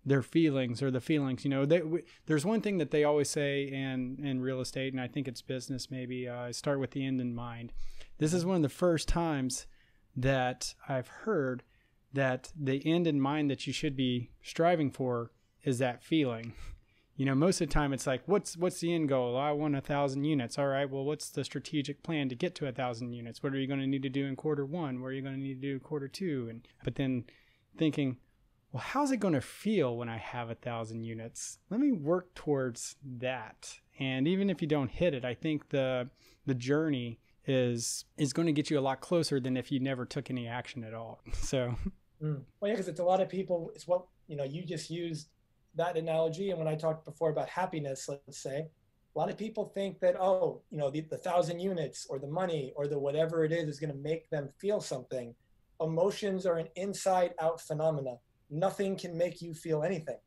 their feelings or the feelings. There's one thing that they always say in real estate, and I think it's business maybe, start with the end in mind. This is one of the first times that I've heard that the end in mind that you should be striving for is that feeling. Most of the time it's like, what's the end goal? I want 1,000 units. All right, well, what's the strategic plan to get to 1,000 units? What are you going to need to do in quarter one? What are you going to need to do in quarter two? But then thinking, well, how's it going to feel when I have 1,000 units? Let me work towards that. And even if you don't hit it, I think the journey is going to get you a lot closer than if you never took any action at all. So, well, yeah, because it's a lot of people. It's what you just used that analogy, and when I talked before about happiness, let's say, a lot of people think that the 1,000 units or the money or the whatever it is going to make them feel something. Emotions are an inside out phenomena. Nothing can make you feel anything.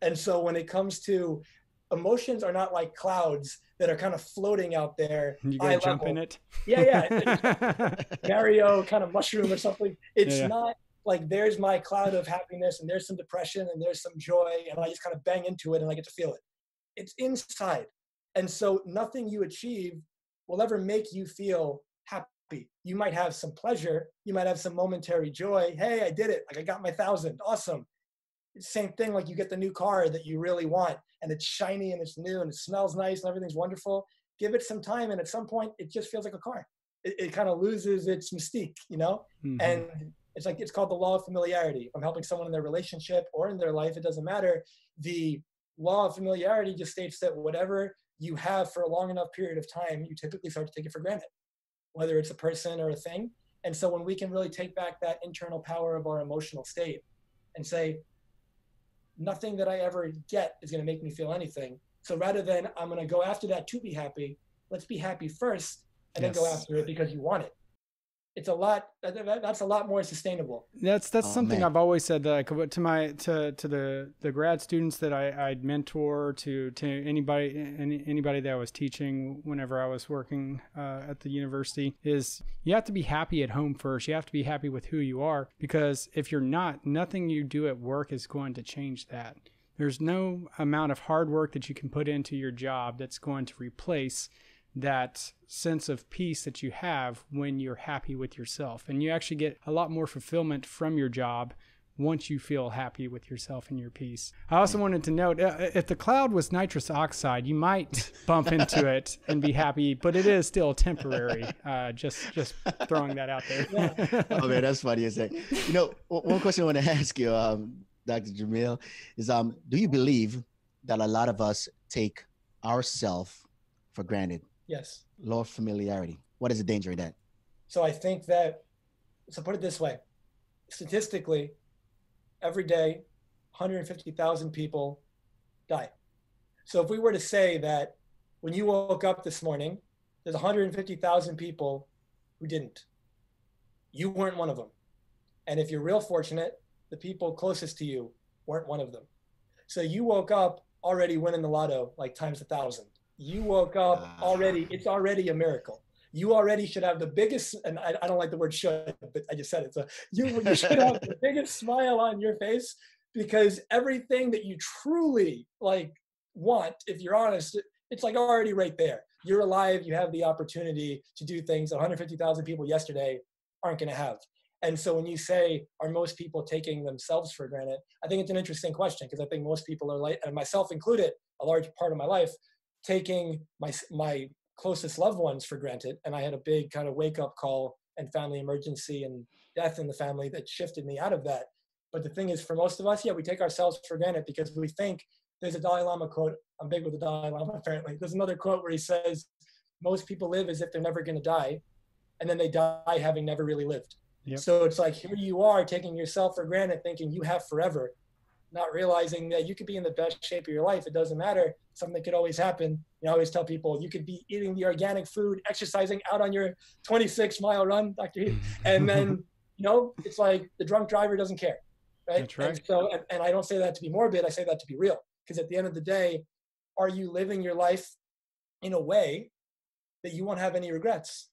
And so when it comes to emotions, are not like clouds that are kind of floating out there. You gotta jump in it. Yeah. Mario kind of mushroom or something. It's not like there's my cloud of happiness and there's some depression and there's some joy and I just kind of bang into it and I get to feel it. It's inside. And so nothing you achieve will ever make you feel happy. You might have some pleasure. You might have some momentary joy. Hey, I did it. Like I got my 1,000. Awesome. Same thing, like you get the new car that you really want and it's shiny and it's new and it smells nice and everything's wonderful. Give it some time and at some point it just feels like a car. It kind of loses its mystique, Mm-hmm. And it's called the law of familiarity. If I'm helping someone in their relationship or in their life, it doesn't matter. The law of familiarity just states that whatever you have for a long enough period of time, you typically start to take it for granted, whether it's a person or a thing. And so when we can really take back that internal power of our emotional state and say, nothing that I ever get is going to make me feel anything. So rather than I'm going to go after that to be happy, let's be happy first and then go after it because you want it. It's that's a lot more sustainable. That's something I've always said, that to the grad students that I'd mentor, to anybody that I was teaching whenever I was working at the university, is you have to be happy at home first. You have to be happy with who you are, because if you're not, nothing you do at work is going to change that. There's no amount of hard work that you can put into your job that's going to replace that sense of peace that you have when you're happy with yourself. And you actually get a lot more fulfillment from your job once you feel happy with yourself and your peace. I also wanted to note, if the cloud was nitrous oxide, you might bump into it and be happy, but it is still temporary. Just throwing that out there. Yeah. Oh man, that's funny. One question I want to ask you, Dr. Jamil, is do you believe that a lot of us take ourselves for granted? Yes. Law of familiarity. What is the danger in that? So I think that, put it this way, statistically, every day, 150,000 people die. So if we were to say that when you woke up this morning, there's 150,000 people who didn't. You weren't one of them. And if you're real fortunate, the people closest to you weren't one of them. So you woke up already winning the lotto like times 1,000. You woke up already, it's already a miracle. You already should have the biggest, and I don't like the word should, but I just said it. So you should have the biggest smile on your face, because everything that you truly like want, if you're honest, it's like already right there. You're alive, you have the opportunity to do things that 150,000 people yesterday aren't gonna have. And so when you say, are most people taking themselves for granted? I think it's an interesting question, because I think most people are like, and myself included, a large part of my life, taking my closest loved ones for granted. And I had a big kind of wake up call and family emergency and death in the family that shifted me out of that. But the thing is, for most of us, yeah, we take ourselves for granted because we think, there's a Dalai Lama quote. I'm big with the Dalai Lama, apparently. There's another quote where he says, most people live as if they're never going to die, and then they die having never really lived. Yep. So it's like, here you are taking yourself for granted, thinking you have forever, not realizing that you could be in the best shape of your life. It doesn't matter. Something could always happen. I always tell people, you could be eating the organic food, exercising out on your 26-mile run, Dr. Heath, and then, it's like the drunk driver doesn't care, right? That's right. And so, and I don't say that to be morbid. I say that to be real. Because at the end of the day, are you living your life in a way that you won't have any regrets?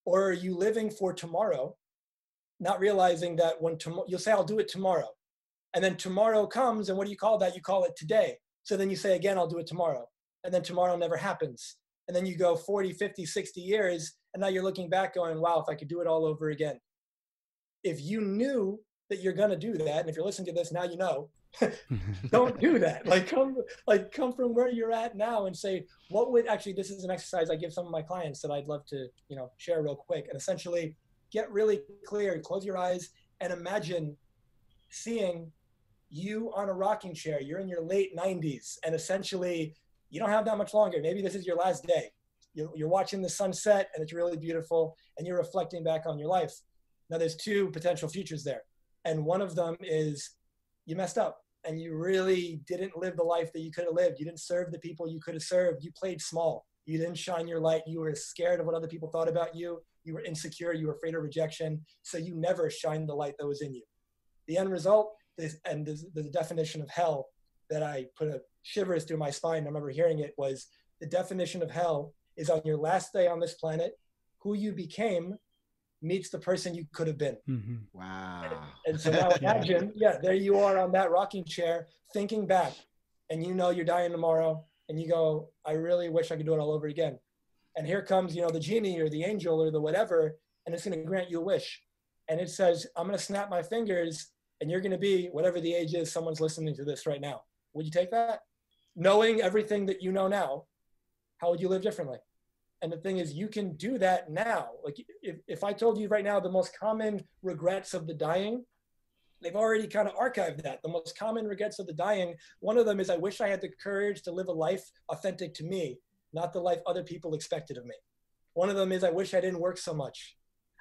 Or are you living for tomorrow, not realizing that when you'll say, I'll do it tomorrow. And then tomorrow comes, and what do you call that? You call it today. So then you say, again, I'll do it tomorrow. And then tomorrow never happens. And then you go 40, 50, 60 years, and now you're looking back going, wow, if I could do it all over again. If you knew that you're going to do that, and if you're listening to this, now you know, don't do that. Come from where you're at now and say, what would actually, this is an exercise I give some of my clients that I'd love to, share real quick. And essentially get really clear, close your eyes and imagine seeing you on a rocking chair. You're in your late 90s and essentially you don't have that much longer. Maybe this is your last day. You're watching the sunset and it's really beautiful and you're reflecting back on your life. Now there's two potential futures there. And one of them is you messed up and you really didn't live the life that you could have lived. You didn't serve the people you could have served. You played small. You didn't shine your light. You were scared of what other people thought about you. You were insecure. You were afraid of rejection. So you never shined the light that was in you. The end result is, and the definition of hell that I put a shivers through my spine. I remember hearing it was the definition of hell is on your last day on this planet, who you became meets the person you could have been. Mm-hmm. Wow. And so now imagine, there you are on that rocking chair thinking back and you're dying tomorrow and you go, I really wish I could do it all over again. And here comes, the genie or the angel or the whatever, and it's going to grant you a wish. And it says, I'm going to snap my fingers and you're going to be whatever the age is someone's listening to this right now. Would you take that? Knowing everything that you know now, how would you live differently? And the thing is, you can do that now. Like if I told you right now, the most common regrets of the dying, they've already kind of archived that. The most common regrets of the dying, one of them is I wish I had the courage to live a life authentic to me, not the life other people expected of me. One of them is I wish I didn't work so much.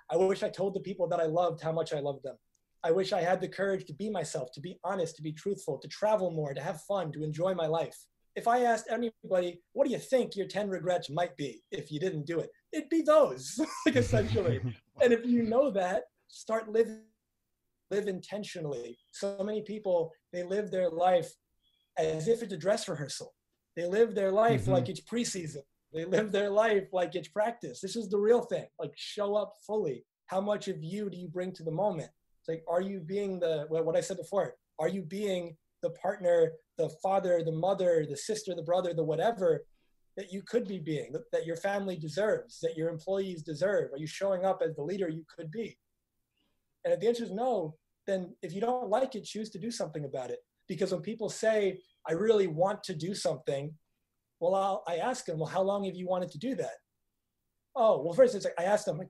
I wish I told the people that I loved how much I loved them. I wish I had the courage to be myself, to be honest, to be truthful, to travel more, to have fun, to enjoy my life. If I asked anybody, what do you think your 10 regrets might be if you didn't do it? It'd be those, essentially. And if you know that, start live intentionally. So many people, they live their life as if it's a dress rehearsal. They live their life like it's preseason. They live their life like it's practice. This is the real thing. Like, show up fully. How much of you do you bring to the moment? It's like, are you being what I said before, are you being the partner, the father, the mother, the sister, the brother, the whatever that you could be being, that your family deserves, that your employees deserve? Are you showing up as the leader you could be? And if the answer is no, then if you don't like it, choose to do something about it. Because when people say, I really want to do something, well, I ask them, well, how long have you wanted to do that? Oh, well, first it's like, I ask them, like,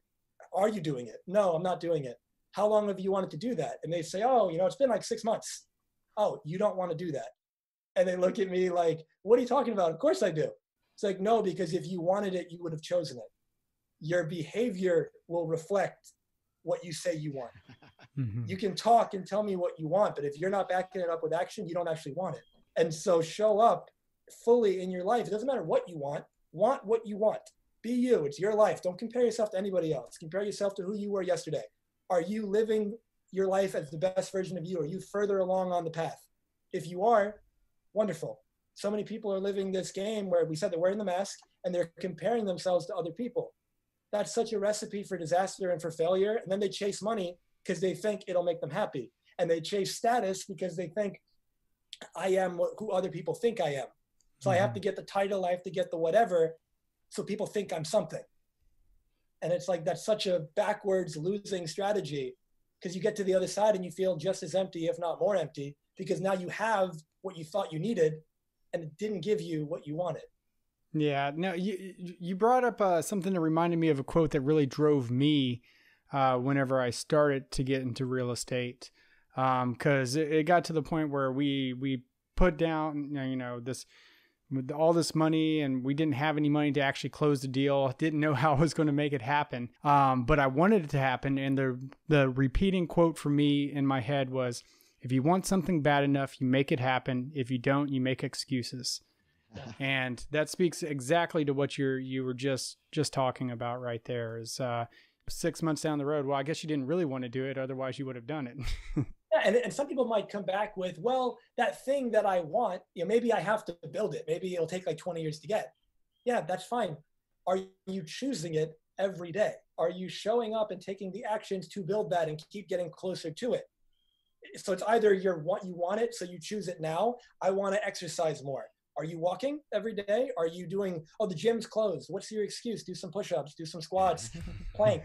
are you doing it? No, I'm not doing it. How long have you wanted to do that? And they say, oh, it's been like 6 months. Oh, you don't want to do that. And they look at me like, what are you talking about? Of course I do. It's like, no, because if you wanted it, you would have chosen it. Your behavior will reflect what you say you want. You can talk and tell me what you want, but if you're not backing it up with action, you don't actually want it. And so show up fully in your life. It doesn't matter what you want what you want. Be you, it's your life. Don't compare yourself to anybody else. Compare yourself to who you were yesterday. Are you living your life as the best version of you? Are you further along on the path? If you are, wonderful. So many people are living this game where we said they're wearing the mask and they're comparing themselves to other people. That's such a recipe for disaster and for failure. And then they chase money because they think it'll make them happy. And they chase status because they think I am who other people think I am. So I have to get the title, I have to get the whatever, so people think I'm something. And it's like, that's such a backwards losing strategy, because you get to the other side and you feel just as empty, if not more empty, because now you have what you thought you needed and it didn't give you what you wanted. Yeah, no, you brought up something that reminded me of a quote that really drove me whenever I started to get into real estate, because it got to the point where we put down, this all this money, and we didn't have any money to actually close the deal. Didn't know how I was going to make it happen, but I wanted it to happen. And the repeating quote for me in my head was, "If you want something bad enough, you make it happen. If you don't, you make excuses." And that speaks exactly to what you were just talking about right there. Is 6 months down the road, well, I guess you didn't really want to do it, otherwise you would have done it. Yeah, and some people might come back with, well, that thing that I want, maybe I have to build it. Maybe it'll take like 20 years to get. Yeah, that's fine. Are you choosing it every day? Are you showing up and taking the actions to build that and keep getting closer to it? So it's either you want it, so you choose it now. I want to exercise more. Are you walking every day? Are you doing, the gym's closed. What's your excuse? Do some push-ups, do some squats, plank,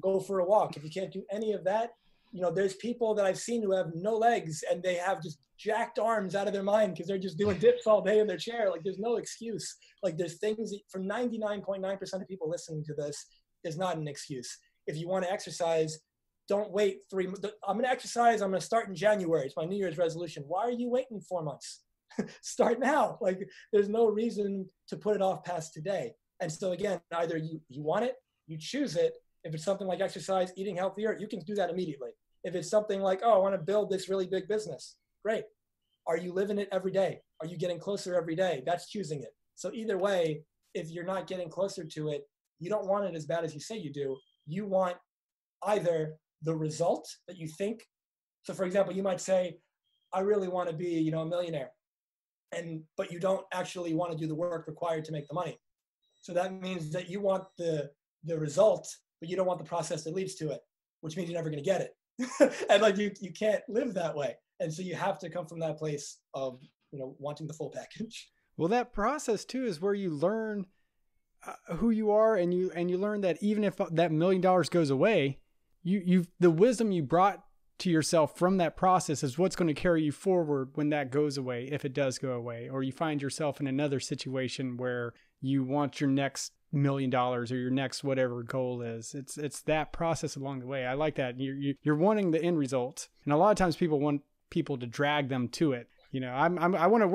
go for a walk. If you can't do any of that, there's people that I've seen who have no legs and they have just jacked arms out of their mind because they're just doing dips all day in their chair. Like, there's no excuse. Like, there's things that, for 99.9% of people listening to this, is not an excuse. If you want to exercise, don't wait 3 months. I'm going to exercise. I'm going to start in January. It's my New Year's resolution. Why are you waiting 4 months? Start now. Like, there's no reason to put it off past today. And so again, either you want it, you choose it. If it's something like exercise, eating healthier, you can do that immediately. If it's something like, I want to build this really big business, great. Are you living it every day? Are you getting closer every day? That's choosing it. So either way, if you're not getting closer to it, you don't want it as bad as you say you do. You want either the result that you think. So for example, you might say, I really want to be, a millionaire. But you don't actually want to do the work required to make the money. So that means that you want the result, but you don't want the process that leads to it, which means you're never going to get it. And like, you can't live that way. And so you have to come from that place of, wanting the full package. Well, that process too is where you learn who you are, and you learn that even if that $1 million goes away, the wisdom you brought to yourself from that process is what's going to carry you forward when that goes away, if it does go away, or you find yourself in another situation where you want your next $1 million or your next whatever goal is. It's that process along the way. I like that. You're wanting the end result, and a lot of times people want people to drag them to it. I want to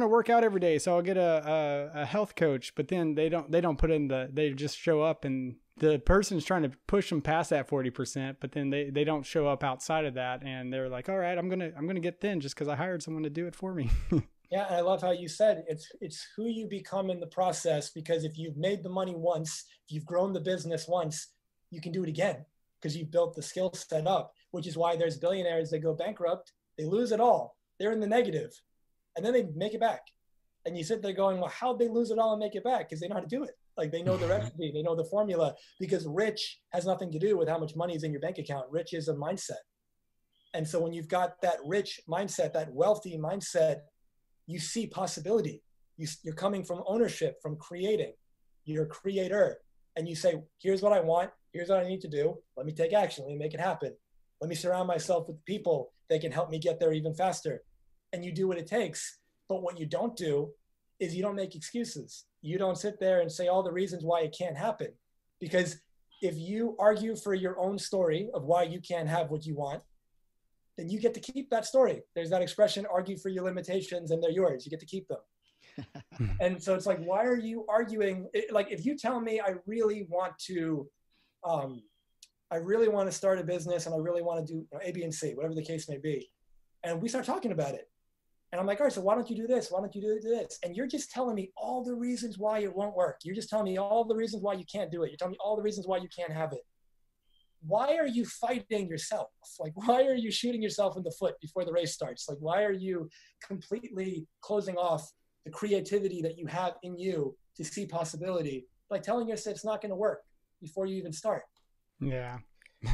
work out every day, so I'll get a health coach, but then they don't put in they just show up, and the person's trying to push them past that 40%, but then they don't show up outside of that, and they're like, all right, I'm gonna get thin just because I hired someone to do it for me. Yeah, and I love how you said it's who you become in the process, because if you've made the money once, if you've grown the business once, you can do it again because you've built the skill set up, which is why there's billionaires that go bankrupt. They lose it all. They're in the negative, and then they make it back. And you sit there going, well, how'd they lose it all and make it back? Because they know how to do it. Like, they know the recipe, they know the formula, because rich has nothing to do with how much money is in your bank account. Rich is a mindset. And so when you've got that rich mindset, that wealthy mindset, you see possibility. You're coming from ownership, from creating. You're a creator. And you say, here's what I want. Here's what I need to do. Let me take action. Let me make it happen. Let me surround myself with people that can help me get there even faster. And you do what it takes. But what you don't do is you don't make excuses. You don't sit there and say all the reasons why it can't happen. Because if you argue for your own story of why you can't have what you want, then you get to keep that story. There's that expression, argue for your limitations and they're yours. You get to keep them. And so it's like, why are you arguing? Like, if you tell me I really want to start a business and I really want to do A, B, and C, whatever the case may be. And we start talking about it. And I'm like, all right, so why don't you do this? Why don't you do this? And you're just telling me all the reasons why it won't work. You're just telling me all the reasons why you can't do it. You're telling me all the reasons why you can't have it. Why are you fighting yourself? Like, why are you shooting yourself in the foot before the race starts? Like, why are you completely closing off the creativity that you have in you to see possibility by telling yourself it's not going to work before you even start. Yeah.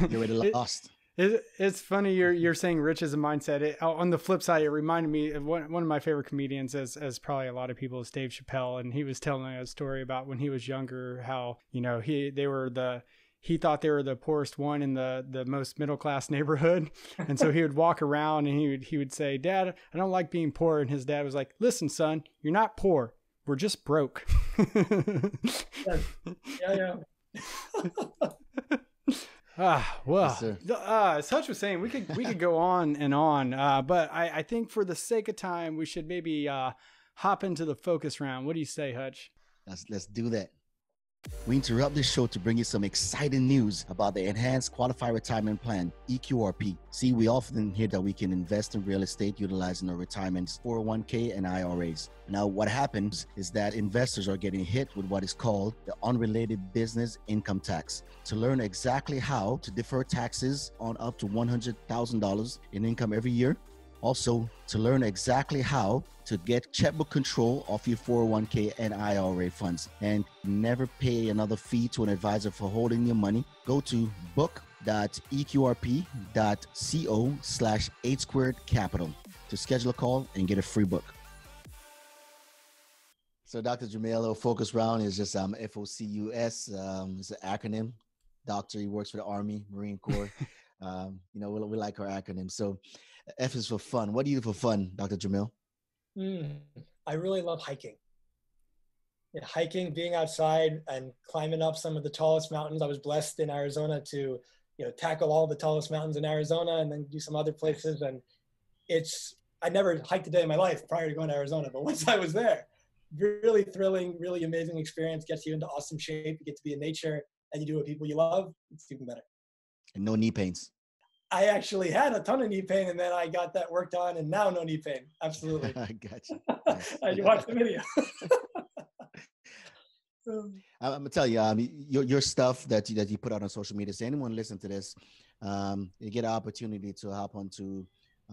You're already lost. It's funny you're saying rich is a mindset. On the flip side, it reminded me of one of my favorite comedians, as probably a lot of people, is Dave Chappelle, and he was telling a story about when he was younger, how he thought they were the poorest one in the most middle class neighborhood, and so he would walk around and he would say, "Dad, I don't like being poor," and his dad was like, "Listen, son, you're not poor. We're just broke." Yeah. Well, Yes, as Hutch was saying, we could go on and on, but I think for the sake of time, we should maybe hop into the focus round. What do you say, Hutch? Let's do that. We interrupt this show to bring you some exciting news about the Enhanced Qualified Retirement Plan, EQRP. See, we often hear that we can invest in real estate utilizing our retirements, 401k and IRAs. Now, what happens is that investors are getting hit with what is called the unrelated business income tax. To learn exactly how to defer taxes on up to $100,000 in income every year, also to learn exactly how to get checkbook control of your 401k and IRA funds and never pay another fee to an advisor for holding your money, go to book.eqrp.co/8squaredcapital to schedule a call and get a free book. So Dr. Jamil, our focus round is just FOCUS. It's an acronym. Doctor, he works for the Army, Marine Corps. We like our acronyms. So F is for fun. What do you do for fun, Dr. Jamil? I really love hiking. Yeah, hiking, being outside and climbing up some of the tallest mountains. I was blessed in Arizona to, tackle all the tallest mountains in Arizona and then do some other places. And I never hiked a day in my life prior to going to Arizona, but once I was there, really thrilling, really amazing experience, gets you into awesome shape. You get to be in nature and you do what people you love. It's even better. And no knee pains. I actually had a ton of knee pain, and then I got that worked on, and now no knee pain. Absolutely. I got you. You watched the video. I'm gonna tell you, your stuff that you put out on social media. So anyone listen to this, you get an opportunity to hop onto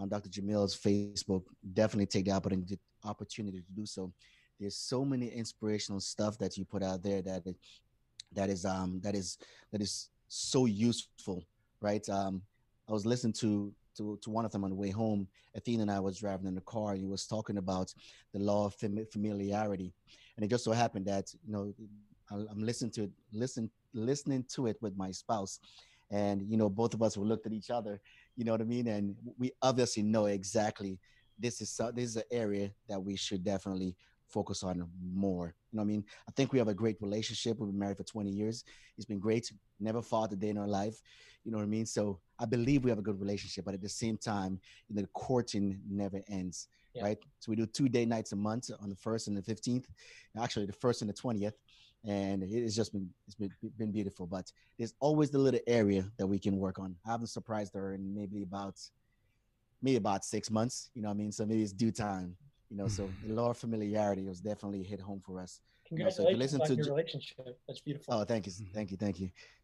Dr. Jamil's Facebook. Definitely take the opportunity to do so. There's so many inspirational stuff that you put out there that is so useful, right? I was listening to one of them on the way home. Athena and I was driving in the car. He was talking about the law of familiarity, and it just so happened that I'm listening to it with my spouse, and both of us we looked at each other. You know what I mean? And we obviously know exactly this is an area that we should definitely focus on more. You know what I mean? I think we have a great relationship. We've been married for 20 years. It's been great. Never fought a day in our life. You know what I mean? So I believe we have a good relationship, but at the same time, the courting never ends, right? So we do 2 date nights a month on the 1st and the 15th, actually the 1st and the 20th. And it's been beautiful, but there's always the little area that we can work on. I haven't surprised her in maybe about 6 months, you know what I mean? So maybe it's due time. So the law of familiarity was definitely hit home for us. Congratulations on your relationship. That's beautiful. Oh, thank you.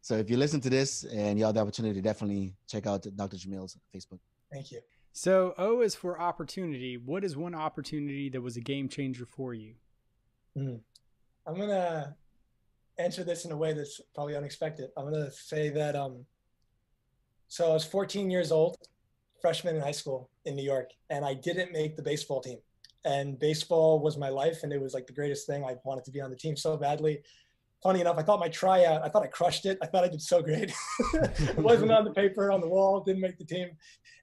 So if you listen to this and you have the opportunity, definitely check out Dr. Jamil's Facebook. Thank you. So O is for opportunity. What is one opportunity that was a game changer for you? I'm going to answer this in a way that's probably unexpected. I'm going to say that, so I was 14 years old, freshman in high school in New York, and I didn't make the baseball team. And baseball was my life, and it was like the greatest thing. I wanted to be on the team so badly. Funny enough, I thought my tryout, I thought I crushed it. I thought I did so great. It wasn't on the paper, on the wall, didn't make the team.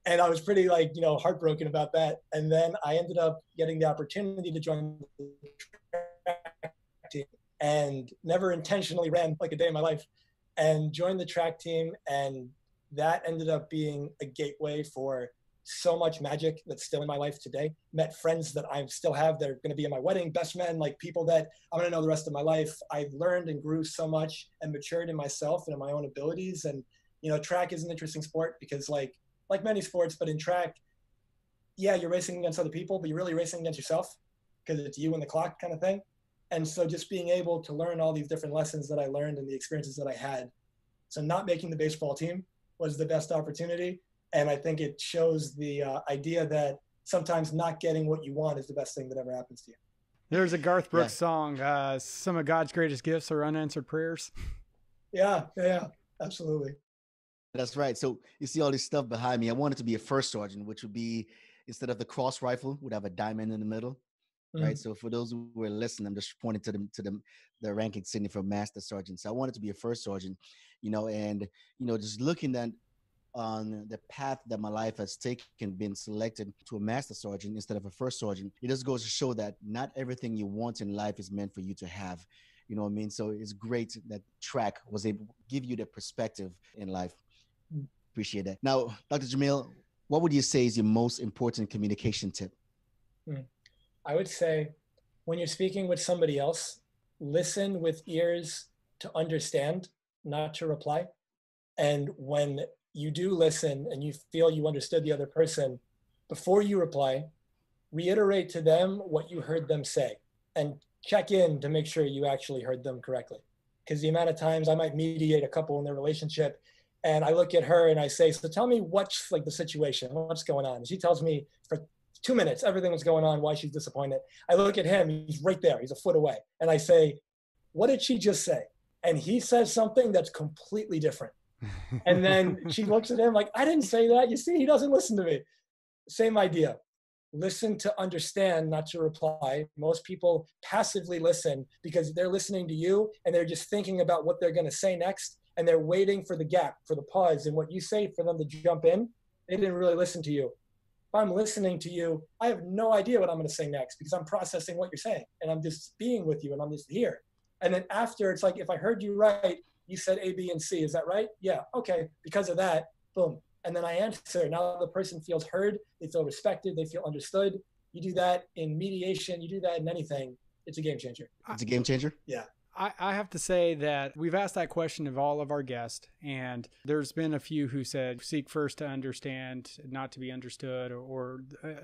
And I was pretty heartbroken about that. And then I ended up getting the opportunity to join the track team and never intentionally ran like a day in my life and joined the track team. And that ended up being a gateway for so much magic that's still in my life today. Met friends that I still have that are going to be in my wedding, best men, like people that I'm going to know the rest of my life. I've learned and grew so much and matured in myself and in my own abilities. And, track is an interesting sport because like many sports, but in track, you're racing against other people, but you're really racing against yourself because it's you and the clock kind of thing. And so just being able to learn all these different lessons that I learned and the experiences that I had. So not making the baseball team was the best opportunity. And I think it shows the idea that sometimes not getting what you want is the best thing that ever happens to you. There's a Garth Brooks song, some of God's greatest gifts are unanswered prayers. Yeah, absolutely. That's right. So you see all this stuff behind me. I wanted to be a first sergeant, which would be, instead of the cross rifle, would have a diamond in the middle. Right. So for those who were listening, I'm just pointing to the rank insignia for master sergeant. So I wanted to be a first sergeant, and just looking at on the path that my life has taken, been selected to a master sergeant instead of a first sergeant, it just goes to show that not everything you want in life is meant for you to have. You know what I mean? So it's great that track was able to give you the perspective in life. Appreciate that. Now, Dr. Jamil, what would you say is your most important communication tip? I would say when you're speaking with somebody else, listen with ears to understand, not to reply. And when you do listen and you feel you understood the other person, before you reply, reiterate to them what you heard them say and check in to make sure you actually heard them correctly. Because the amount of times I might mediate a couple in their relationship and I look at her and I say, so tell me what's like the situation, what's going on? And she tells me for 2 minutes, everything was going on, why she's disappointed. I look at him, he's right there, he's a foot away. And I say, what did she just say? And he says something that's completely different. And then she looks at him like, I didn't say that. You see, he doesn't listen to me. Same idea. Listen to understand, not to reply. Most people passively listen because they're listening to you and they're just thinking about what they're going to say next. And they're waiting for the gap, for the pause. And what you say for them to jump in, they didn't really listen to you. If I'm listening to you, I have no idea what I'm going to say next because I'm processing what you're saying and I'm just being with you and I'm just here. And then after, it's like, if I heard you right, you said A, B, and C. Is that right? Yeah. Okay. Because of that, boom. And then I answer. Now the person feels heard. They feel respected. They feel understood. You do that in mediation. You do that in anything. It's a game changer. It's a game changer? Yeah. I have to say that we've asked that question of all of our guests, and there's been a few who said, seek first to understand, not to be understood, or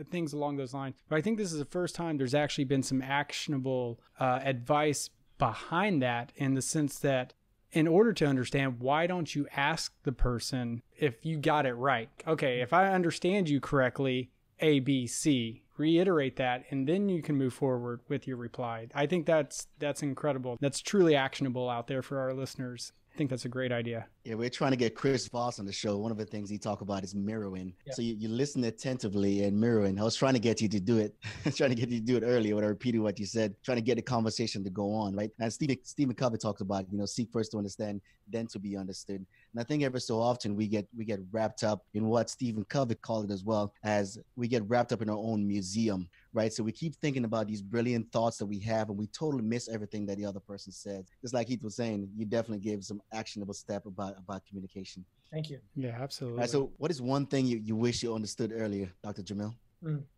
things along those lines. But I think this is the first time there's actually been some actionable advice behind that, in the sense that in order to understand, why don't you ask the person if you got it right? Okay, if I understand you correctly, A, B, C, reiterate that, and then you can move forward with your reply. I think that's incredible. That's truly actionable out there for our listeners. I think that's a great idea. Yeah, we're trying to get Chris Voss on the show. One of the things he talk about is mirroring. Yeah. So you listen attentively and mirroring. I was trying to get you to do it. Trying to get you to do it earlier when I repeated what you said, trying to get the conversation to go on, right? And Stephen Covey talks about, seek first to understand, then to be understood. And I think ever so often we get wrapped up in what Stephen Covey called it as well, as we get wrapped up in our own museum, right? So we keep thinking about these brilliant thoughts that we have and we totally miss everything that the other person said. Just like Heath was saying, you definitely gave some actionable step about communication. Thank you. Yeah, absolutely. All right, so what is one thing you wish you understood earlier, Dr. Jamil?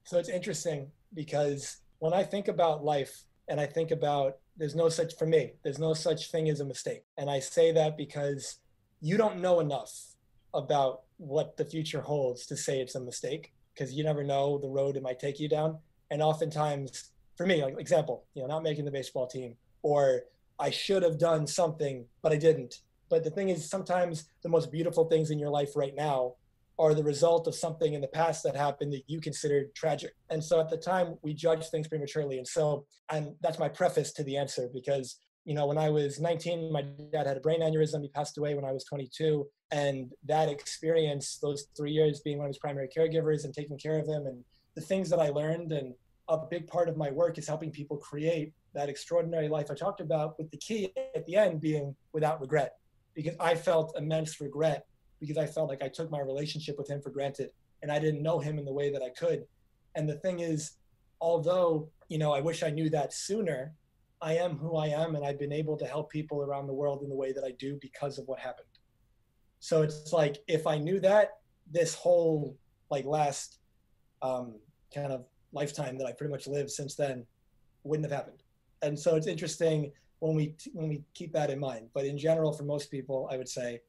So it's interesting because when I think about life and I think about, there's no such thing as a mistake. And I say that because you don't know enough about what the future holds to say it's a mistake, because you never know the road it might take you down. And oftentimes, for me, like example, not making the baseball team, or I should have done something, but I didn't. But the thing is, sometimes the most beautiful things in your life right now are the result of something in the past that happened that you considered tragic. And so at the time, we judge things prematurely. And that's my preface to the answer, because when I was 19, my dad had a brain aneurysm. He passed away when I was 22. And that experience, those 3 years being one of his primary caregivers and taking care of him, and the things that I learned, and a big part of my work is helping people create that extraordinary life I talked about, with the key at the end being without regret. Because I felt immense regret, because I felt like I took my relationship with him for granted and I didn't know him in the way that I could. And the thing is, although, I wish I knew that sooner, I am who I am, and I've been able to help people around the world in the way that I do because of what happened. So it's like, if I knew that, this whole last kind of lifetime that I pretty much lived since then wouldn't have happened. And so it's interesting when we keep that in mind. But in general, for most people, I would say,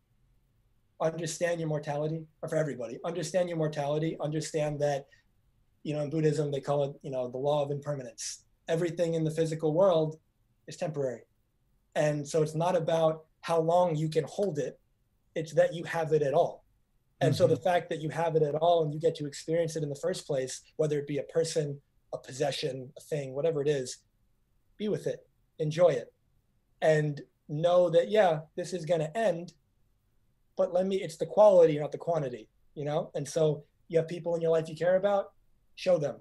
understand your mortality, or for everybody, understand your mortality, understand that, in Buddhism, they call it, the law of impermanence. Everything in the physical world is temporary. And so it's not about how long you can hold it, it's that you have it at all. And so the fact that you have it at all and you get to experience it in the first place, whether it be a person, a possession, a thing, whatever it is, be with it, enjoy it, and know that, yeah, this is going to end, but it's the quality, not the quantity, you know? And so you have people in your life you care about, show them,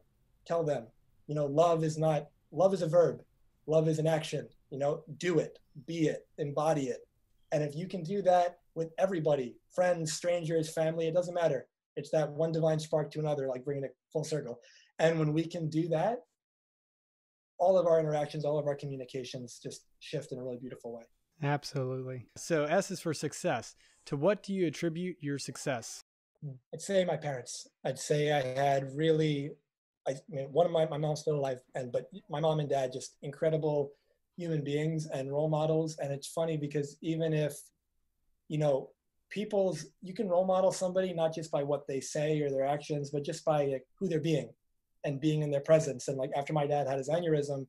tell them, you know, love is a verb. Love is an action, you know, do it, be it, embody it. And if you can do that with everybody, friends, strangers, family, it doesn't matter. It's that one divine spark to another, like bringing it full circle. And when we can do that, all of our interactions, all of our communications just shift in a really beautiful way. Absolutely. So S is for success. To what do you attribute your success? I'd say my parents. I'd say I had really, I mean, one of my mom's still alive, but my mom and dad, just incredible human beings and role models. And it's funny because even if, you know, you can role model somebody not just by what they say or their actions, but just by like, who they're being and being in their presence. And like after my dad had his aneurysm,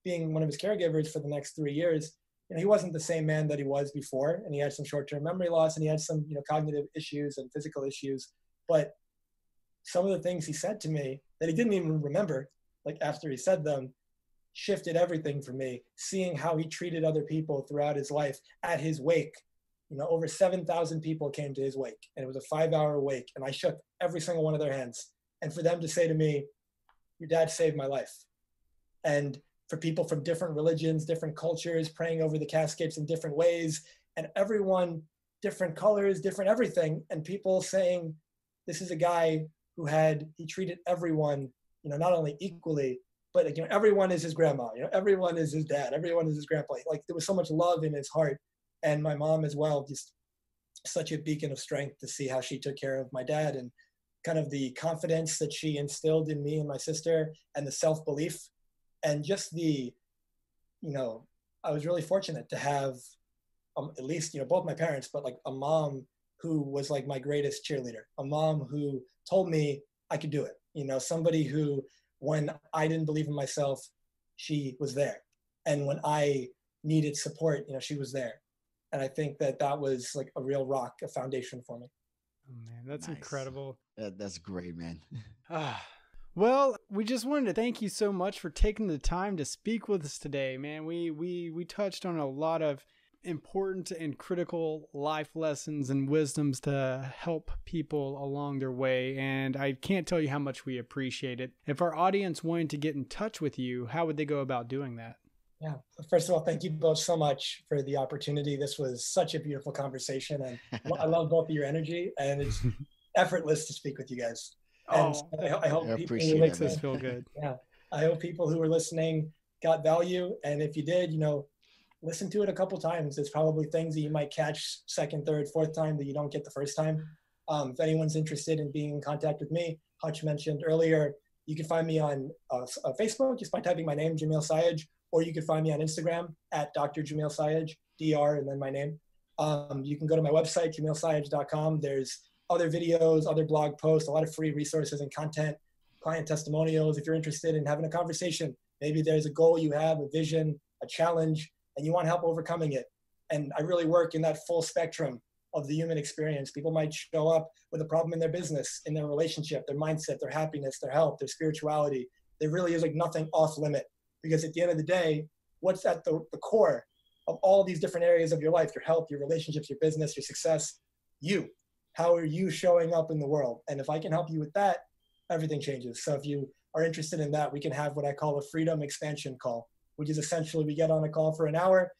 being one of his caregivers for the next 3 years, you know, he wasn't the same man that he was before, and he had some short-term memory loss, and he had some, you know, cognitive issues and physical issues. But some of the things he said to me that he didn't even remember, like after he said them, shifted everything for me. Seeing how he treated other people throughout his life. At his wake, you know, over 7,000 people came to his wake, and it was a 5-hour wake, and I shook every single one of their hands. And for them to say to me, "Your dad saved my life," and for people from different religions, different cultures, praying over the caskets in different ways, and everyone, different colors, different everything, and people saying, this is a guy who he treated everyone, you know, not only equally, but, you know, everyone is his grandma, you know, everyone is his dad, everyone is his grandpa. Like there was so much love in his heart. And my mom as well, just such a beacon of strength to see how she took care of my dad, and kind of the confidence that she instilled in me and my sister, and the self-belief. And just you know, I was really fortunate to have at least, you know, both my parents, but like a mom who was like my greatest cheerleader, a mom who told me I could do it. You know, somebody who, when I didn't believe in myself, she was there. And when I needed support, you know, she was there. And I think that was like a real rock, a foundation for me. Oh man, that's Nice. incredible. That's great, man. Well, we just wanted to thank you so much for taking the time to speak with us today, man. We touched on a lot of important and critical life lessons and wisdoms to help people along their way, and I can't tell you how much we appreciate it. If our audience wanted to get in touch with you, how would they go about doing that? Yeah. First of all, thank you both so much for the opportunity. This was such a beautiful conversation, and I love both of your energy, and it's effortless to speak with you guys. And I hope people it makes us feel good. Yeah. I hope people who are listening got value. And if you did, you know, listen to it a couple times. There's probably things that you might catch second, third, fourth time that you don't get the first time. If anyone's interested in being in contact with me, Hutch mentioned earlier, you can find me on Facebook just by typing my name, Jamil Sayegh, or you can find me on Instagram at Dr. Jamil Sayegh, DR, and then my name. You can go to my website, jamilsayegh.com. There's other videos, other blog posts, a lot of free resources and content, client testimonials. If you're interested in having a conversation, maybe there's a goal you have, a vision, a challenge, and you want help overcoming it. And I really work in that full spectrum of the human experience. People might show up with a problem in their business, in their relationship, their mindset, their happiness, their health, their spirituality. There really is like nothing off limit, because at the end of the day, what's at the core of all these different areas of your life, your health, your relationships, your business, your success, you. How are you showing up in the world? And if I can help you with that, everything changes. So if you are interested in that, we can have what I call a freedom expansion call, which is essentially we get on a call for an hour.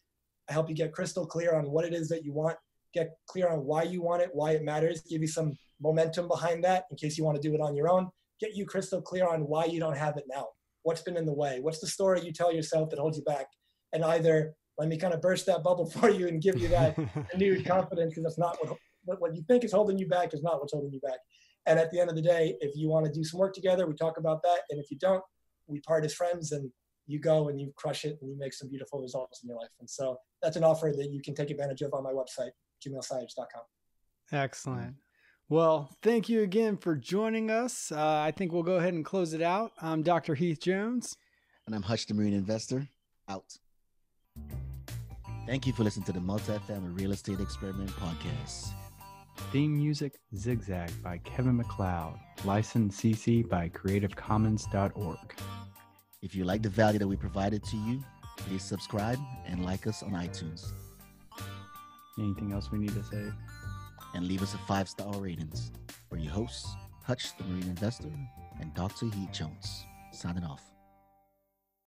I help you get crystal clear on what it is that you want, get clear on why you want it, why it matters, give you some momentum behind that in case you want to do it on your own, get you crystal clear on why you don't have it now. What's been in the way? What's the story you tell yourself that holds you back? And either let me kind of burst that bubble for you and give you that renewed confidence, because that's not what you think is holding you back is not what's holding you back. And at the end of the day, if you want to do some work together, we talk about that. And if you don't, we part as friends, and you go and you crush it and you make some beautiful results in your life. And so that's an offer that you can take advantage of on my website, jamilsayegh.com. Excellent. Well, thank you again for joining us. I think we'll go ahead and close it out. I'm Dr. Heath Jones. And I'm Hutch, the Marine Investor. Out. Thank you for listening to the Multifamily Real Estate Experiment Podcast. Theme music Zigzag by Kevin MacLeod. Licensed CC by CreativeCommons.org. If you like the value that we provided to you, Please subscribe and like us on iTunes. Anything else we need to say? And leave us a 5-star ratings. For your hosts, Hutch, the Marine Investor, and Dr. Heath Jones. Signing off.